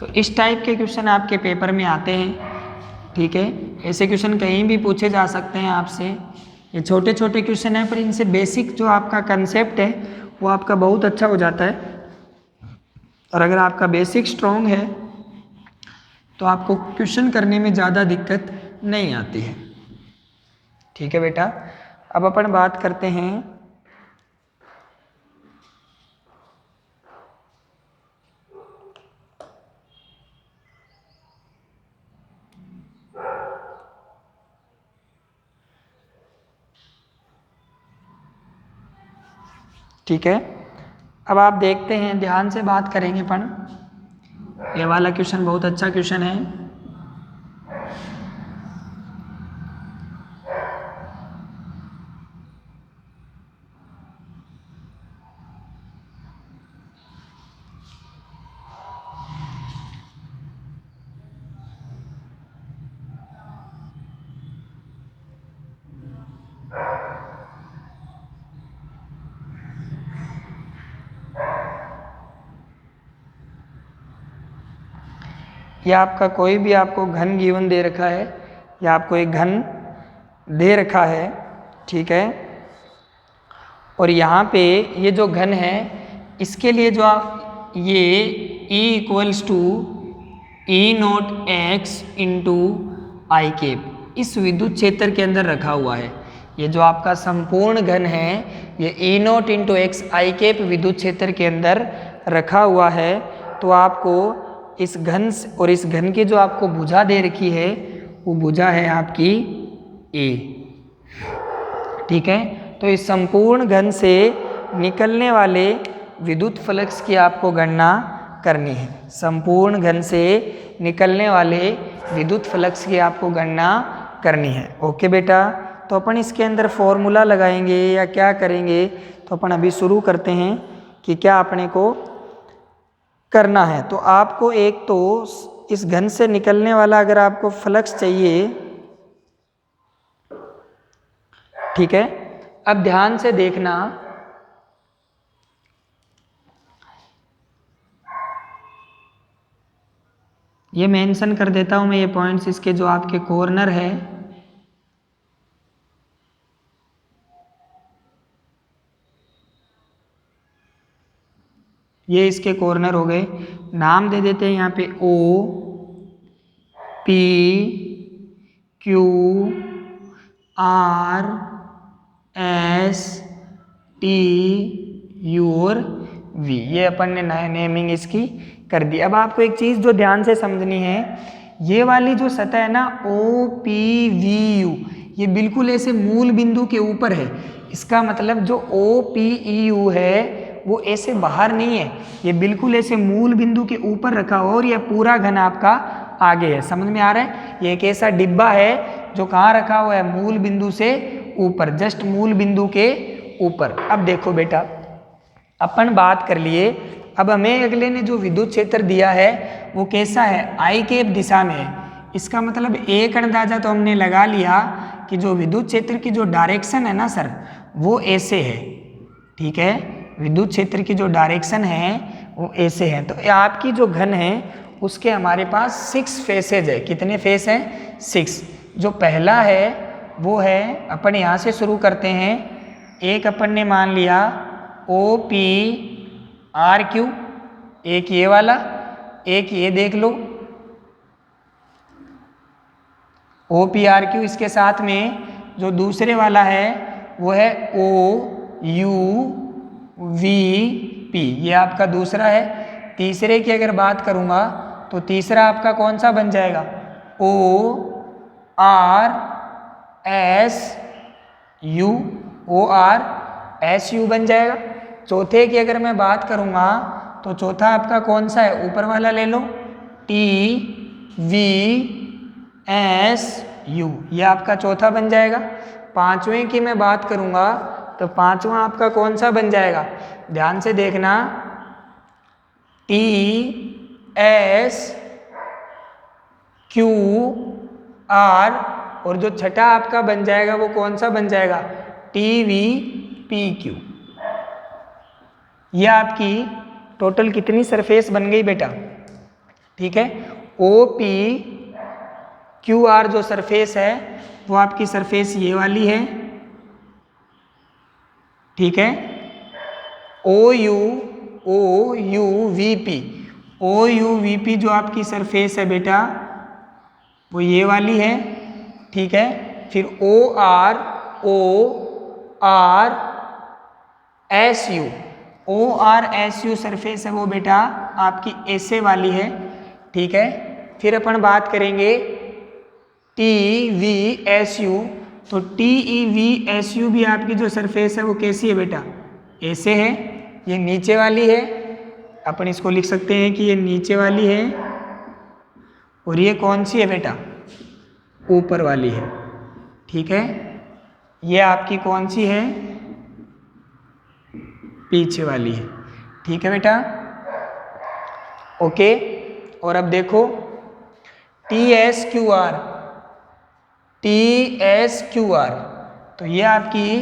तो इस टाइप के क्वेश्चन आपके पेपर में आते हैं, ठीक है। ऐसे क्वेश्चन कहीं भी पूछे जा सकते हैं आपसे। ये छोटे छोटे क्वेश्चन हैं पर इनसे बेसिक जो आपका कंसेप्ट है वो आपका बहुत अच्छा हो जाता है। और अगर आपका बेसिक स्ट्रॉन्ग है तो आपको क्वेश्चन करने में ज़्यादा दिक्कत नहीं आती है, ठीक है बेटा। अब अपन बात करते हैं ठीक है। अब आप देखते हैं, ध्यान से बात करेंगे अपन। ये वाला क्वेश्चन बहुत अच्छा क्वेश्चन है। या आपका कोई भी आपको घन गिवन दे रखा है या आपको एक घन दे रखा है, ठीक है, और यहाँ पे ये जो घन है इसके लिए जो आप ये E equals to E naught X into I cap इस विद्युत क्षेत्र के अंदर रखा हुआ है। ये जो आपका संपूर्ण घन है ये E naught into X I cap विद्युत क्षेत्र के अंदर रखा हुआ है। तो आपको इस घन और इस घन की जो आपको भुजा दे रखी है वो भुजा है आपकी ए, ठीक है। तो इस संपूर्ण घन से निकलने वाले विद्युत फ्लक्स की आपको गणना करनी है। संपूर्ण घन से निकलने वाले विद्युत फ्लक्स की आपको गणना करनी है। ओके बेटा, तो अपन इसके अंदर फॉर्मूला लगाएंगे या क्या करेंगे, तो अपन अभी शुरू करते हैं कि क्या अपने को करना है। तो आपको एक तो इस घन से निकलने वाला अगर आपको फ्लक्स चाहिए, ठीक है, अब ध्यान से देखना, ये मेंशन कर देता हूं मैं ये पॉइंट्स, इसके जो आपके कॉर्नर है ये इसके कॉर्नर हो गए। नाम दे देते हैं यहाँ पे O P Q R S T U और वी, ये अपन ने नया नेमिंग इसकी कर दी। अब आपको एक चीज़ जो ध्यान से समझनी है, ये वाली जो सतह है ना ओ पी वी यू, ये बिल्कुल ऐसे मूल बिंदु के ऊपर है। इसका मतलब जो ओ पी ई यू है वो ऐसे बाहर नहीं है, ये बिल्कुल ऐसे मूल बिंदु के ऊपर रखा हुआ और ये पूरा घन आपका आगे है। समझ में आ रहा है? ये एक ऐसा डिब्बा है जो कहाँ रखा हुआ है, मूल बिंदु से ऊपर, जस्ट मूल बिंदु के ऊपर। अब देखो बेटा, अपन बात कर लिए, अब हमें अगले ने जो विद्युत क्षेत्र दिया है वो कैसा है, आई केप दिशा में है। इसका मतलब एक अंदाजा तो हमने लगा लिया कि जो विद्युत क्षेत्र की जो डायरेक्शन है ना सर, वो ऐसे है, ठीक है, विद्युत क्षेत्र की जो डायरेक्शन है वो ऐसे है। तो आपकी जो घन है उसके हमारे पास 6 फेसेज है। कितने फेस हैं? 6। जो पहला है वो है, अपन यहाँ से शुरू करते हैं, एक अपन ने मान लिया ओ पी आर क्यू, एक ये वाला, एक ये देख लो ओ पी आर क्यू, इसके साथ में जो दूसरे वाला है वो है ओ यू वी पी, ये आपका दूसरा है। तीसरे की अगर बात करूँगा तो तीसरा आपका कौन सा बन जाएगा, O R S U, O R S U बन जाएगा। चौथे की अगर मैं बात करूँगा तो चौथा आपका कौन सा है, ऊपर वाला ले लो, टी वी एस यू, ये आपका चौथा बन जाएगा। पांचवें की मैं बात करूँगा तो पांचवा आपका कौन सा बन जाएगा, ध्यान से देखना, टी एस क्यू आर, और जो छठा आपका बन जाएगा वो कौन सा बन जाएगा, टी वी पी क्यू। ये आपकी टोटल कितनी सरफेस बन गई बेटा, ठीक है। ओ पी क्यू आर जो सरफेस है वो आपकी सरफेस ये वाली है, ठीक है। O U V P, O U V P जो आपकी सरफेस है बेटा वो ये वाली है, ठीक है। फिर O R S U, O R S U surface है वो बेटा आपकी ऐसे वाली है, ठीक है। फिर अपन बात करेंगे टी वी एस यू, तो T E V S U भी आपकी जो सरफेस है वो कैसी है बेटा, ऐसे है, ये नीचे वाली है। अपन इसको लिख सकते हैं कि ये नीचे वाली है, और ये कौन सी है बेटा, ऊपर वाली है, ठीक है। ये आपकी कौन सी है, पीछे वाली है, ठीक है बेटा, ओके। और अब देखो T S Q R, T S Q R, तो ये आपकी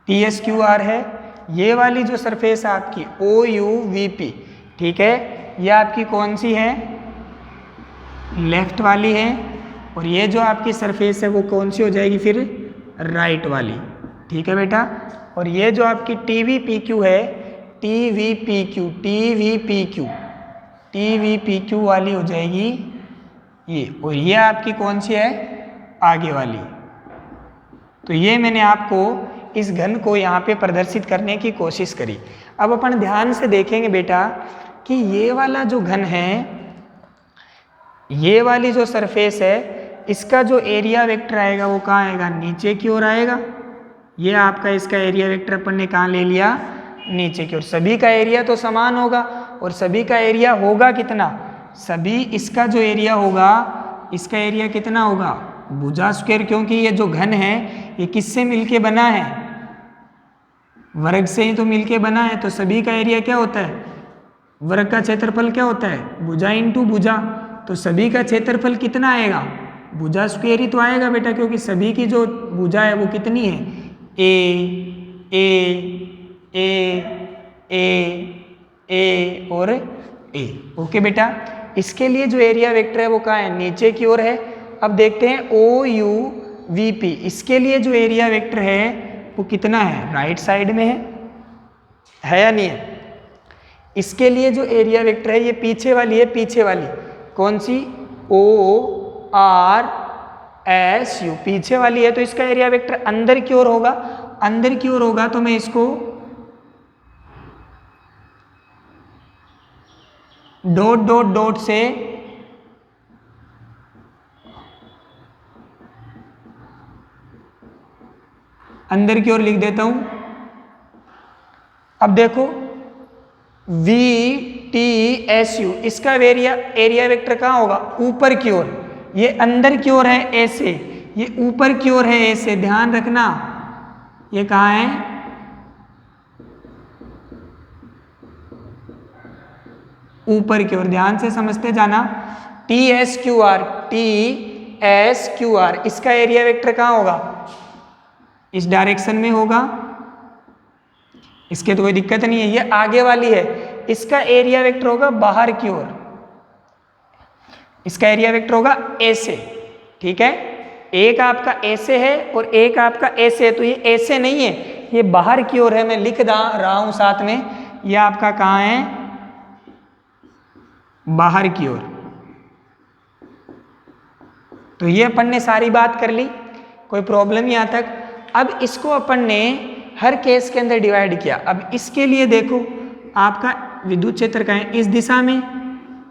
टी एस क्यू आर है। ये वाली जो सरफेस है आपकी OUVP, ठीक है, ये आपकी कौन सी है, लेफ्ट वाली है, और ये जो आपकी सरफेस है वो कौन सी हो जाएगी फिर, राइट वाली, ठीक है बेटा। और ये जो आपकी TVPQ है, TVPQ वाली हो जाएगी ये, और ये आपकी कौन सी है, आगे वाली। तो ये मैंने आपको इस घन को यहाँ पे प्रदर्शित करने की कोशिश करी। अब अपन ध्यान से देखेंगे बेटा कि ये वाला जो घन है, ये वाली जो सरफेस है, इसका जो एरिया वेक्टर आएगा वो कहाँ आएगा, नीचे की ओर आएगा। ये आपका इसका एरिया वेक्टर अपन ने कहाँ ले लिया, नीचे की ओर। सभी का एरिया तो समान होगा, और सभी का एरिया होगा कितना, सभी इसका जो एरिया होगा, इसका एरिया कितना होगा, भुजा स्क्वायर, क्योंकि ये जो घन है ये किससे मिलके बना है, वर्ग से ही तो मिलके बना है। तो सभी का एरिया क्या होता है, वर्ग का क्षेत्रफल क्या होता है, भुजा इंटू भुजा। तो सभी का क्षेत्रफल कितना आएगा, भुजा स्क्वायर ही तो आएगा बेटा, क्योंकि सभी की जो भुजा है वो कितनी है, ए और ए। ओके बेटा, इसके लिए जो एरिया वेक्टर है वो कहाँ है, नीचे की ओर है। अब देखते हैं OUVP, इसके लिए जो एरिया वेक्टर है वो कितना है, राइट साइड में है या नहीं है। इसके लिए जो एरिया वेक्टर है ये पीछे वाली है, पीछे वाली कौन सी, ORSU, पीछे वाली है। तो इसका एरिया वेक्टर अंदर की ओर होगा, अंदर की ओर होगा तो मैं इसको डॉट डॉट डॉट से अंदर की ओर लिख देता हूं। अब देखो VTSU, इसका एरिया वेक्टर कहाँ होगा, ऊपर की ओर। ये अंदर की ओर है ए से, ये ऊपर की ओर है ए से, ध्यान रखना। ये कहाँ है, ऊपर की ओर, ध्यान से समझते जाना। TSQR, इसका एरिया वेक्टर कहाँ होगा, इस डायरेक्शन में होगा, इसके तो कोई दिक्कत नहीं है। ये आगे वाली है, इसका एरिया वेक्टर होगा बाहर की ओर, इसका एरिया वेक्टर होगा ए से, ठीक है। एक आपका ए से है और एक आपका ए से है, तो ये ए से नहीं है, ये बाहर की ओर है। मैं लिख रहा हूं साथ में, ये आपका कहाँ है, बाहर की ओर। तो ये अपन ने सारी बात कर ली, कोई प्रॉब्लम यहाँ तक। अब इसको अपन ने हर केस के अंदर डिवाइड किया। अब इसके लिए देखो आपका विद्युत क्षेत्र का है इस दिशा में,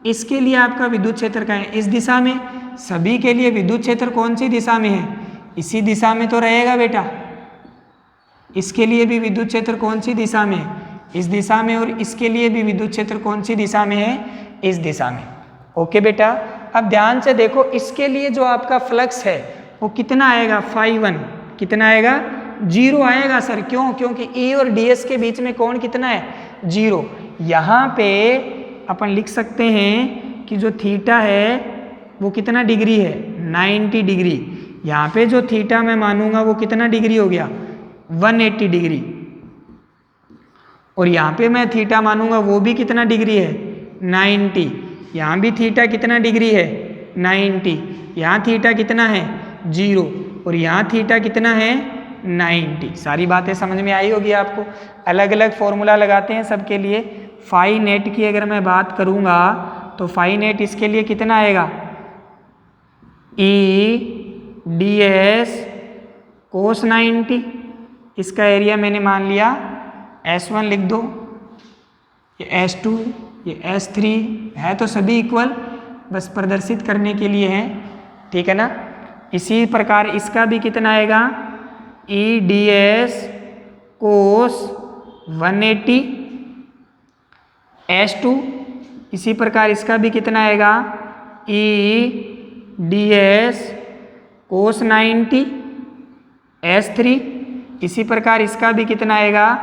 इसके लिए आपका विद्युत क्षेत्र का है इस दिशा में। सभी के लिए विद्युत क्षेत्र कौन सी दिशा में है, इसी दिशा में तो रहेगा बेटा। इसके लिए भी विद्युत क्षेत्र कौन सी दिशा में है, इस दिशा में, और इसके लिए भी विद्युत क्षेत्र कौन सी दिशा में है, इस दिशा में। ओके बेटा, अब ध्यान से देखो, इसके लिए जो आपका फ्लक्स है वो कितना आएगा, φ1 कितना आएगा, 0 आएगा सर। क्यों, क्योंकि E और DS के बीच में कोण कितना है, 0। यहाँ पे अपन लिख सकते हैं कि जो थीटा है वो कितना डिग्री है, 90 डिग्री। यहाँ पे जो थीटा मैं मानूंगा वो कितना डिग्री हो गया, 180 डिग्री। और यहाँ पे मैं थीटा मानूंगा वो भी कितना डिग्री है, 90। यहाँ भी थीटा कितना डिग्री है, 90। यहाँ थीटा कितना है, 0। और यहाँ थीटा कितना है, 90। सारी बातें समझ में आई होगी आपको। अलग अलग फॉर्मूला लगाते हैं सबके लिए। फाई नेट की अगर मैं बात करूँगा तो फाई नेट इसके लिए कितना आएगा, EDS cos 90। इसका एरिया मैंने मान लिया S1 लिख दो, ये S2, ये S3 है, तो सभी इक्वल, बस प्रदर्शित करने के लिए है, ठीक है ना। इसी प्रकार इसका भी कितना आएगा, EDS cos 180 S2। इसी प्रकार इसका भी कितना आएगा, EDS cos 90 S3। इसी प्रकार इसका भी कितना आएगा,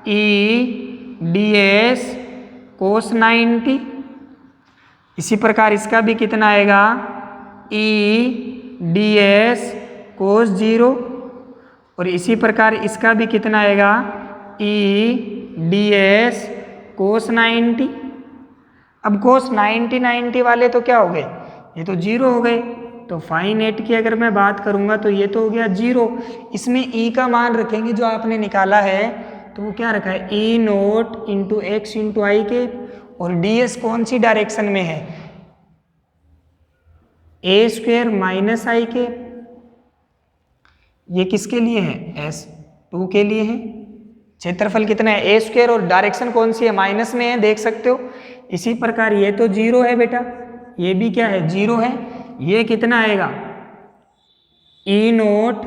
EDS cos 90। इसी प्रकार इसका भी कितना आएगा, EDS cos 0। और इसी प्रकार इसका भी कितना आएगा, ई डी एस कोस 90। अब कोस 90 वाले तो क्या हो गए, ये तो जीरो हो गए। तो फाइन एट की अगर मैं बात करूंगा तो ये तो हो गया जीरो। इसमें ई का मान रखेंगे जो आपने निकाला है, तो वो क्या रखा है, ई नोट इंटू एक्स इंटू आई के। और डी एस कौन सी डायरेक्शन में है, ए स्क्वेयर माइनस आई के। ये किसके लिए है, एस टू के लिए है। क्षेत्रफल कितना है, ए स्क्वेयर, और डायरेक्शन कौन सी है, माइनस में है, देख सकते हो। इसी प्रकार ये तो जीरो है बेटा, ये भी क्या है, जीरो है। ये कितना आएगा, ई नोट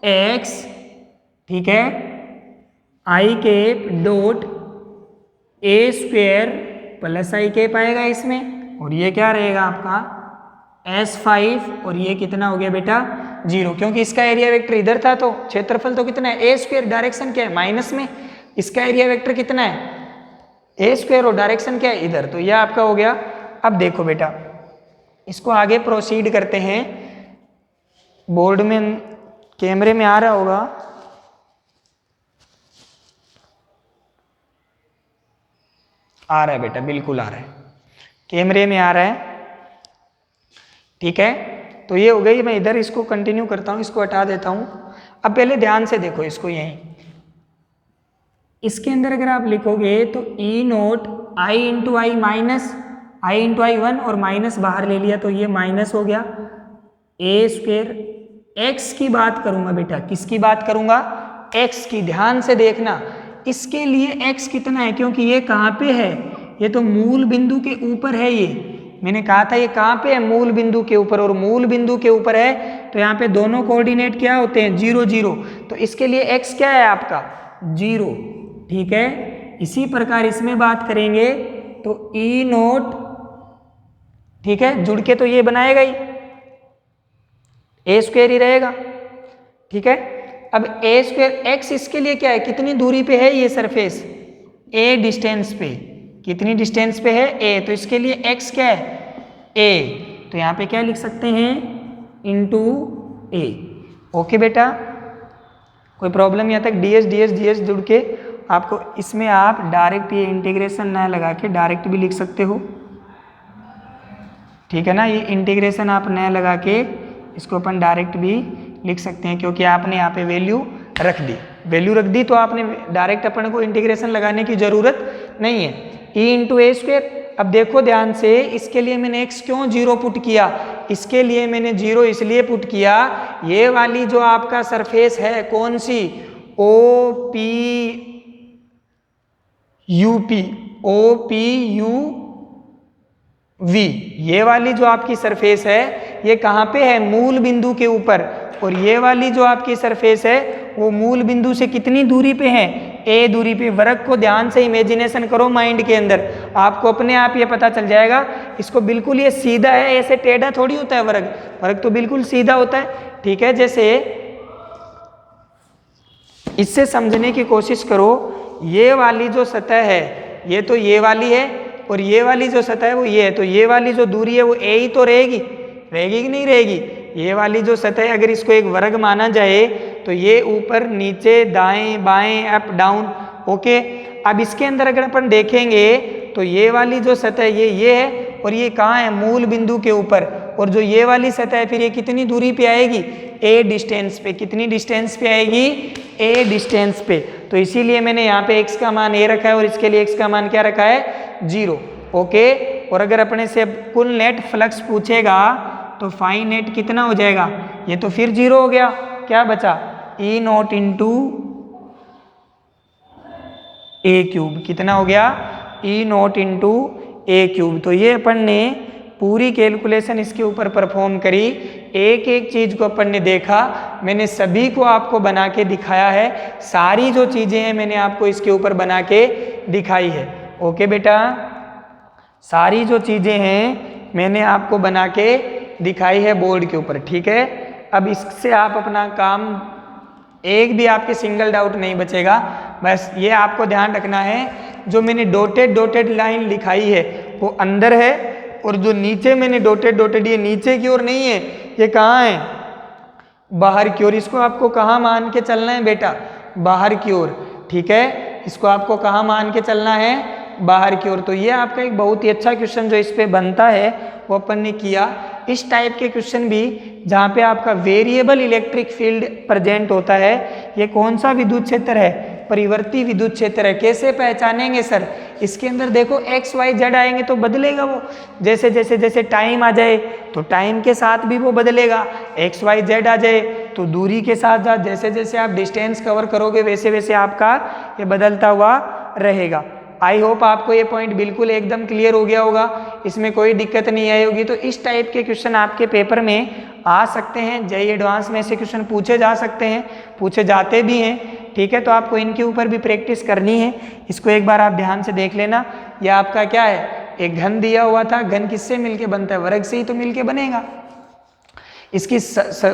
एक्स, ठीक है, I cap dot A square plus I cap आएगा इसमें। और ये क्या रहेगा आपका S5, और ये कितना हो गया बेटा, जीरो, क्योंकि इसका एरिया वेक्टर इधर था। तो क्षेत्रफल तो कितना है, ए स्क्वेयर, डायरेक्शन क्या है, माइनस में। इसका एरिया वेक्टर कितना है, ए स्क्वेयर, और डायरेक्शन क्या है, इधर। तो यह आपका हो गया। अब देखो बेटा, इसको आगे प्रोसीड करते हैं। बोर्ड में, कैमरे में आ रहा होगा, आ रहा है बेटा, बिल्कुल आ रहा है, कैमरे में आ रहा है, ठीक है। तो ये हो गई। मैं इधर इसको कंटिन्यू करता हूँ, इसको हटा देता हूँ। अब पहले ध्यान से देखो इसको, यहीं इसके अंदर अगर आप लिखोगे तो ई नोट आई इंटू आई माइनस आई इंटू आई 1, और माइनस बाहर ले लिया तो ये माइनस हो गया ए स्क्वेयर। एक्स की बात करूंगा बेटा, किसकी बात करूंगा, एक्स की। ध्यान से देखना, इसके लिए एक्स कितना है, क्योंकि ये कहाँ पे है, ये तो मूल बिंदु के ऊपर है। ये मैंने कहा था ये कहाँ पे है, मूल बिंदु के ऊपर, और मूल बिंदु के ऊपर है तो यहाँ पे दोनों कोऑर्डिनेट क्या होते हैं, 0 0। तो इसके लिए एक्स क्या है आपका, 0, ठीक है। इसी प्रकार इसमें बात करेंगे तो ई नोट, ठीक है, जुड़ के तो ये बनाएगा ही, ए स्क्वेयर ही रहेगा, ठीक है। अब ए स्क्वेयर एक्स, इसके लिए क्या है, कितनी दूरी पे है ये सरफेस, ए डिस्टेंस पे। कितनी डिस्टेंस पे है, ए। तो इसके लिए एक्स क्या है, ए। तो यहाँ पे क्या लिख सकते हैं, इंटू ए। ओके बेटा, कोई प्रॉब्लम यहाँ तक, डीएस डीएस डीएस जुड़ के आपको, इसमें आप डायरेक्ट ये इंटीग्रेशन ना लगा के डायरेक्ट भी लिख सकते हो, ठीक है ना। ये इंटीग्रेशन आप न लगा के इसको अपन डायरेक्ट भी लिख सकते हैं, क्योंकि आपने यहाँ पे वैल्यू रख दी। वैल्यू रख दी तो आपने डायरेक्ट अपन को इंटीग्रेशन लगाने की जरूरत नहीं है। ई इंटू ए स्क्वेयर। अब देखो ध्यान से, इसके लिए मैंने x क्यों 0 पुट किया, इसके लिए मैंने 0 इसलिए पुट किया, ये वाली जो आपका सरफेस है कौन सी, O P U P, O P U V, ये वाली जो आपकी सरफेस है ये कहाँ पे है, मूल बिंदु के ऊपर। और ये वाली जो आपकी सरफेस है वो मूल बिंदु से कितनी दूरी पे है, ए दूरी पे। वर्ग को ध्यान से इमेजिनेशन करो माइंड के अंदर, आपको अपने आप ये पता चल जाएगा। इसको बिल्कुल ये सीधा है, ऐसे टेढ़ा थोड़ी होता है वर्ग, वर्ग तो बिल्कुल सीधा होता है, ठीक है। जैसे इससे समझने की कोशिश करो, ये वाली जो सतह है ये तो ये वाली है, और ये वाली जो सतह है वो ये है। तो ये वाली जो दूरी है वो ए ही तो रहेगी, रहेगी कि नहीं रहेगी। ये वाली जो सतह है अगर इसको एक वर्ग माना जाए तो ये ऊपर नीचे दाएं बाएं अप डाउन, ओके। अब इसके अंदर अगर अपन देखेंगे तो ये वाली जो सतह ये है, और ये कहाँ है, मूल बिंदु के ऊपर। और जो ये वाली सतह है फिर ये कितनी दूरी पे आएगी, ए डिस्टेंस पे। कितनी डिस्टेंस पे आएगी, ए डिस्टेंस पे। तो इसीलिए मैंने यहाँ पे x का मान a रखा है और इसके लिए x का मान क्या रखा है, 0, ओके। और अगर अपने से कुल नेट फ्लक्स पूछेगा तो फाइन नेट कितना हो जाएगा, ये तो फिर 0 हो गया, क्या बचा, ई नॉट इंटू ए क्यूब। कितना हो गया, ई नॉट इंटू ए क्यूब। तो ये अपन ने पूरी कैलकुलेशन इसके ऊपर परफॉर्म करी, एक एक चीज को अपन ने देखा, मैंने सभी को आपको बना के दिखाया है। सारी जो चीजें हैं मैंने आपको इसके ऊपर बना के दिखाई है, ओके बेटा। सारी जो चीजें हैं मैंने आपको बना के दिखाई है बोर्ड के ऊपर, ठीक है। अब इससे आप अपना काम, एक भी आपके सिंगल डाउट नहीं बचेगा। बस ये आपको ध्यान रखना है, जो मैंने डॉटेड लाइन लिखाई है वो अंदर है, और जो नीचे मैंने डॉटेड ये नीचे की ओर नहीं है, ये कहाँ है, बाहर की ओर। इसको आपको कहाँ मान के चलना है बेटा, बाहर की ओर। ठीक है, इसको आपको कहाँ मान के चलना है, बाहर की ओर। तो ये आपका एक बहुत ही अच्छा क्वेश्चन जो इस पे बनता है वो अपन ने किया। इस टाइप के क्वेश्चन भी जहाँ पे आपका वेरिएबल इलेक्ट्रिक फील्ड प्रेजेंट होता है, ये कौन सा विद्युत क्षेत्र है, परिवर्ती विद्युत क्षेत्र है। कैसे पहचानेंगे सर, इसके अंदर देखो एक्स वाई जेड आएंगे तो बदलेगा वो, जैसे जैसे जैसे टाइम आ जाए तो टाइम के साथ भी वो बदलेगा, एक्स वाई जेड आ जाए तो दूरी के साथ साथ जैसे जैसे आप डिस्टेंस कवर करोगे वैसे वैसे आपका ये बदलता हुआ रहेगा। आई होप आपको ये पॉइंट बिल्कुल एकदम क्लियर हो गया होगा, इसमें कोई दिक्कत नहीं आई होगी। तो इस टाइप के क्वेश्चन आपके पेपर में आ सकते हैं, जेईई एडवांस में से क्वेश्चन पूछे जा सकते हैं, पूछे जाते भी हैं, ठीक है। तो आपको इनके ऊपर भी प्रैक्टिस करनी है, इसको एक बार आप ध्यान से देख लेना। यह आपका क्या है, एक घन दिया हुआ था, घन किससे मिलके बनता है, वर्ग से ही तो मिलके बनेगा। इसकी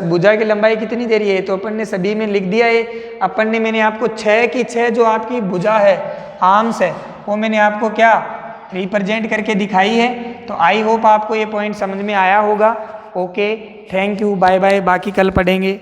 भुजा की लंबाई कितनी दे रही है, तो अपन ने सभी में लिख दिया है। अपन ने, मैंने आपको 6 की 6 जो आपकी भुजा है, आर्म्स है, वो मैंने आपको क्या रिप्रेजेंट करके दिखाई है। तो आई होप आपको ये पॉइंट समझ में आया होगा। Okay, thank you, bye bye, बाकी कल पढ़ेंगे।